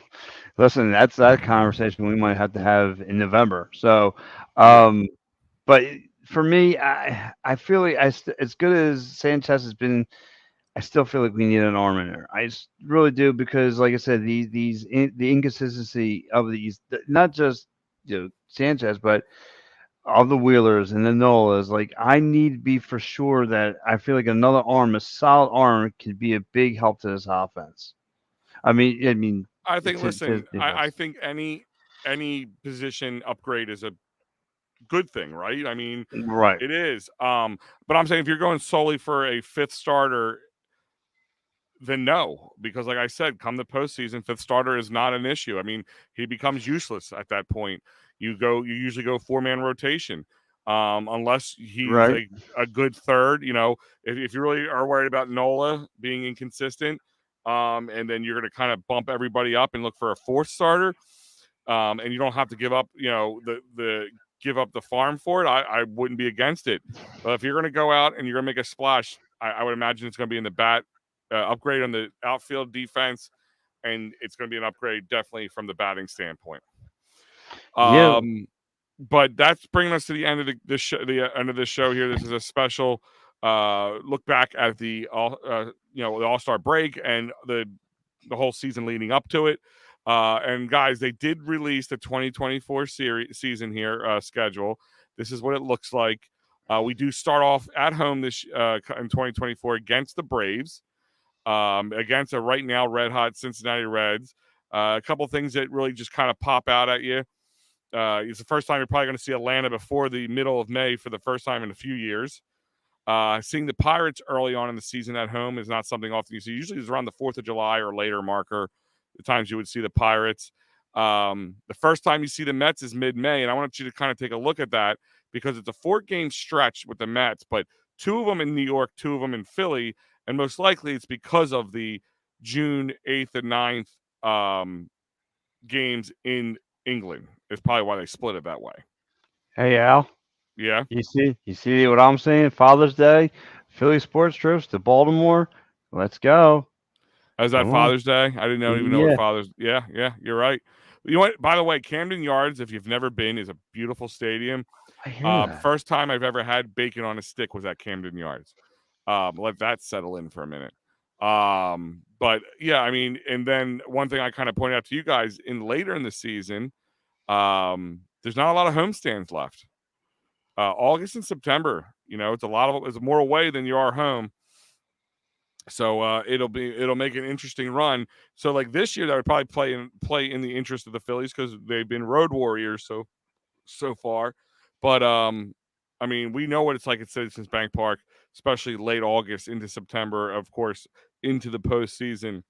[SPEAKER 2] listen, that's that conversation we might have to have in November. So,
[SPEAKER 1] Yeah.
[SPEAKER 2] but for me, I feel like as good as Sanchez has been, I still feel like we need an arm in there. Really do because, like I said, the inconsistency of not just Sanchez, but all the Wheelers and the Nolas. Like I need to be for sure that I feel like another arm, a solid arm, could be a big help to this offense. I mean,
[SPEAKER 1] I think.
[SPEAKER 2] to
[SPEAKER 1] Listen, I
[SPEAKER 2] defense.
[SPEAKER 1] think any position upgrade is a good thing, right? I mean,
[SPEAKER 2] Right.
[SPEAKER 1] it is. But I'm saying if you're going solely for a fifth starter, then no, because like I said, come the postseason, fifth starter is not an issue. I mean, he becomes useless at that point. You usually go 4-man rotation, unless he's
[SPEAKER 2] Right.
[SPEAKER 1] a good third. If you really are worried about Nola being inconsistent, and then you're going to kind of bump everybody up and look for a fourth starter, and you don't have to give up, the give up the farm for it. I wouldn't be against it, but if you're going to go out and you're going to make a splash, I would imagine it's going to be in the bat. Upgrade on the outfield defense, and it's going to be an upgrade definitely from the batting standpoint.
[SPEAKER 2] Yeah.
[SPEAKER 1] But that's bringing us to the end of the end of this show here. This is a special look back at the the All-Star break and the whole season leading up to it. And guys, they did release the 2024 season here schedule. This is what it looks like. We do start off at home this in 2024 against the Braves. Against a right now red hot Cincinnati Reds. A couple things that really just kind of pop out at you. It's the first time you're probably going to see Atlanta before the middle of May for the first time in a few years. Seeing the Pirates early on in the season at home is not something often you see. Usually it's around the 4th of July or later marker, the times you would see the Pirates. The first time you see the Mets is mid-May, and I want you to kind of take a look at that because it's a 4-game stretch with the Mets, but 2 of them in New York, 2 of them in Philly, and most likely it's because of the June 8th and 9th games in England. It's probably why they split it that way.
[SPEAKER 2] Hey Al,
[SPEAKER 1] Yeah.
[SPEAKER 2] you see what I'm saying? Father's Day, Philly sports trips to Baltimore. Let's go.
[SPEAKER 1] Is that
[SPEAKER 2] Come on.
[SPEAKER 1] Father's Day? I didn't even know what
[SPEAKER 2] Yeah,
[SPEAKER 1] Father's. Yeah, you're right. You know what? By the way, Camden Yards, if you've never been, is a beautiful stadium.
[SPEAKER 2] I hear that.
[SPEAKER 1] First time I've ever had bacon on a stick was at Camden Yards. Let that settle in for a minute. But yeah, I mean, and then one thing I kind of pointed out to you guys in later in the season, there's not a lot of homestands left. August and September, it's more away than you are home. So it'll make an interesting run. So like this year, that would probably play in the interest of the Phillies because they've been road warriors so far. But I mean, we know what it's like at Citizens Bank Park, especially late August into September, of course, into the postseason.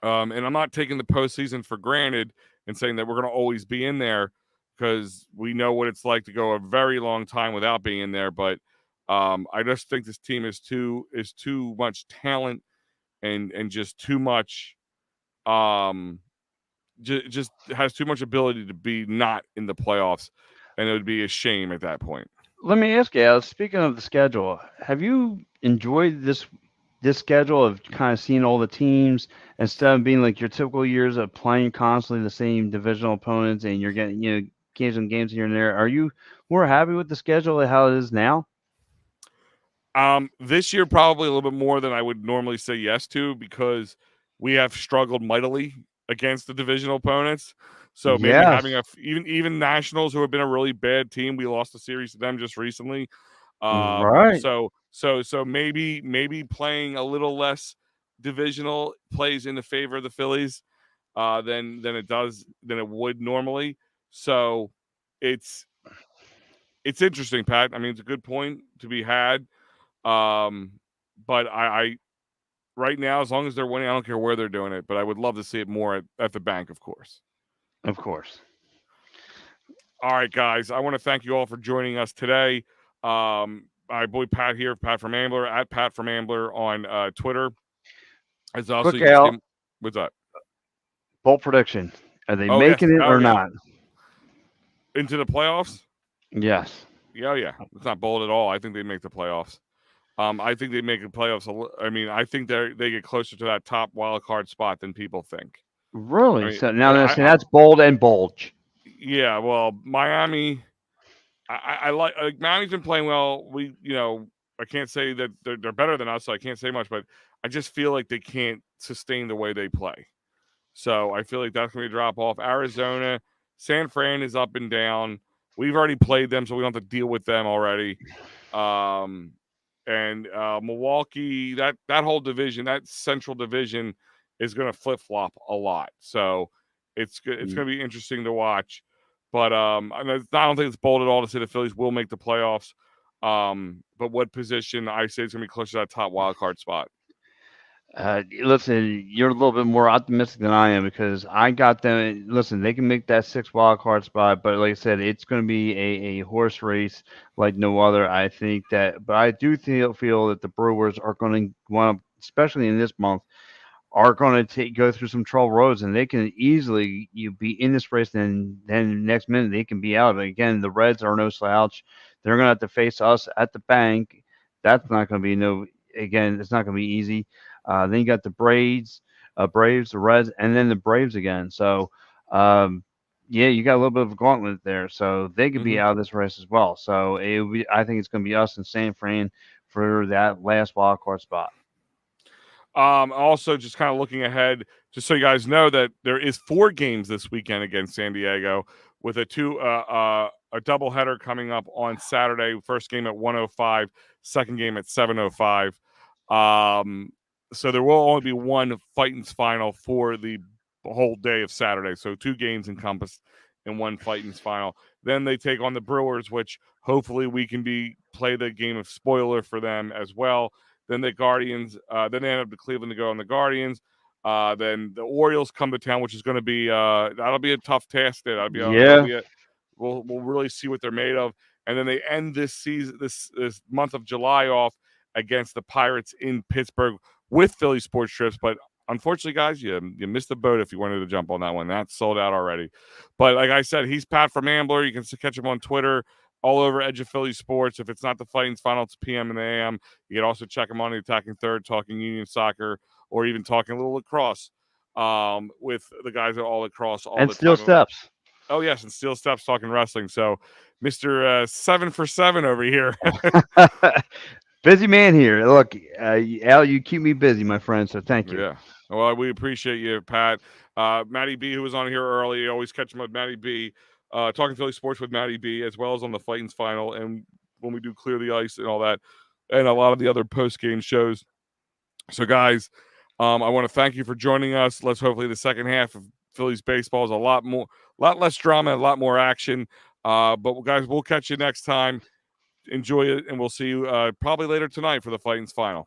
[SPEAKER 1] And I'm not taking the postseason for granted and saying that we're going to always be in there because we know what it's like to go a very long time without being in there. But I just think this team is too much talent and just too much just has too much ability to be not in the playoffs, and it would be a shame at that point.
[SPEAKER 2] Let me ask you, Al, speaking of the schedule, have you enjoyed this schedule of kind of seeing all the teams instead of being like your typical years of playing constantly the same divisional opponents and you're getting games here and there? Are you more happy with the schedule of how it is now?
[SPEAKER 1] This year probably a little bit more than I would normally say yes to because we have struggled mightily against the divisional opponents. So maybe having
[SPEAKER 2] Yes.
[SPEAKER 1] even Nationals, who have been a really bad team, we lost a series to them just recently.
[SPEAKER 2] Right.
[SPEAKER 1] So maybe playing a little less divisional plays in the favor of the Phillies than it would normally. So it's interesting, Pat. I mean, it's a good point to be had. But I right now, as long as they're winning, I don't care where they're doing it. But I would love to see it more at the bank, of course.
[SPEAKER 2] Of course.
[SPEAKER 1] All right, guys. I want to thank you all for joining us today. My boy Pat here, Pat from Ambler, at Pat from Ambler on Twitter. As also
[SPEAKER 2] Quick,
[SPEAKER 1] you can see
[SPEAKER 2] Al,
[SPEAKER 1] him. What's that?
[SPEAKER 2] bold prediction. Are they
[SPEAKER 1] Oh yes.
[SPEAKER 2] making it
[SPEAKER 1] Oh
[SPEAKER 2] or
[SPEAKER 1] yeah.
[SPEAKER 2] not?
[SPEAKER 1] Into the playoffs?
[SPEAKER 2] Yes.
[SPEAKER 1] Yeah. It's not bold at all. I think they make the playoffs. I think they make the playoffs. I mean, I think they get closer to that top wild card spot than people think. I
[SPEAKER 2] Really?
[SPEAKER 1] mean,
[SPEAKER 2] So now
[SPEAKER 1] and
[SPEAKER 2] that's bold and bulge.
[SPEAKER 1] yeah. Well, Miami, I like Miami's been playing well. I can't say that they're better than us, so I can't say much. But I just feel like they can't sustain the way they play. So I feel like that's going to be a drop off. Arizona, San Fran is up and down. We've already played them, so we don't have to deal with them already. And Milwaukee, that whole division, that central division, is going to flip flop a lot. So it's going to be interesting to watch. But I don't think it's bold at all to say the Phillies will make the playoffs. But what position I say it's going to be closer to that top wild card spot.
[SPEAKER 2] Listen, you're a little bit more optimistic than I am because I got them. Listen, they can make that 6 wild card spot, but like I said, it's going to be a horse race like no other. I think that, but I do feel that the Brewers are going to want to, especially in this month, are going to go through some trouble roads, and they can easily be in this race. Then next minute they can be out. Again, the Reds are no slouch. They're going to have to face us at the bank. That's not going to be no. Again, it's not going to be easy. Then you got the Braves, the Reds, and then the Braves again. So, yeah, you got a little bit of a gauntlet there. So they could be out of this race as well. So I think it's going to be us and San Fran for that last wild card spot.
[SPEAKER 1] Also, just kind of looking ahead, just so you guys know that there is 4 games this weekend against San Diego, with a doubleheader coming up on Saturday. First game at 1:05, second game at 7:05. So there will only be one Phightins Phinal for the whole day of Saturday. So 2 games encompassed in one Phightins Phinal. Then they take on the Brewers, which hopefully we can play the game of spoiler for them as well. Then the Guardians, then they end up to Cleveland to go on the Guardians. Then the Orioles come to town, which is going to be that'll be a tough task. We'll really see what they're made of. And then they end this season, this month of July off against the Pirates in Pittsburgh with Philly sports trips. But unfortunately, guys, you missed the boat if you wanted to jump on that one. That's sold out already. But like I said, he's Pat from Ambler. You can catch him on Twitter, all over Edge of Philly Sports. If it's not the Phightins Phinal, it's PM and the AM. You can also check him on the Attacking Third, talking Union Soccer, or even talking a little lacrosse with the guys at All Lacrosse all
[SPEAKER 2] and
[SPEAKER 1] the
[SPEAKER 2] Steel
[SPEAKER 1] time.
[SPEAKER 2] Steps.
[SPEAKER 1] Oh, yes, and Steel Steps talking wrestling. So Mr. 7 for 7 over here.
[SPEAKER 2] Busy man here. Look, Al, you keep me busy, my friend, so thank you.
[SPEAKER 1] Yeah. Well, we appreciate you, Pat. Matty B, who was on here early, you always catch him with Matty B. Talking Philly Sports with Matty B, as well as on the Phightins Phinal, and when we do Clear the Ice and all that, and a lot of the other post-game shows. So, guys, I want to thank you for joining us. Let's hopefully the second half of Phillies baseball is a lot less drama, a lot more action. But, guys, we'll catch you next time. Enjoy it, and we'll see you probably later tonight for the Phightins Phinal.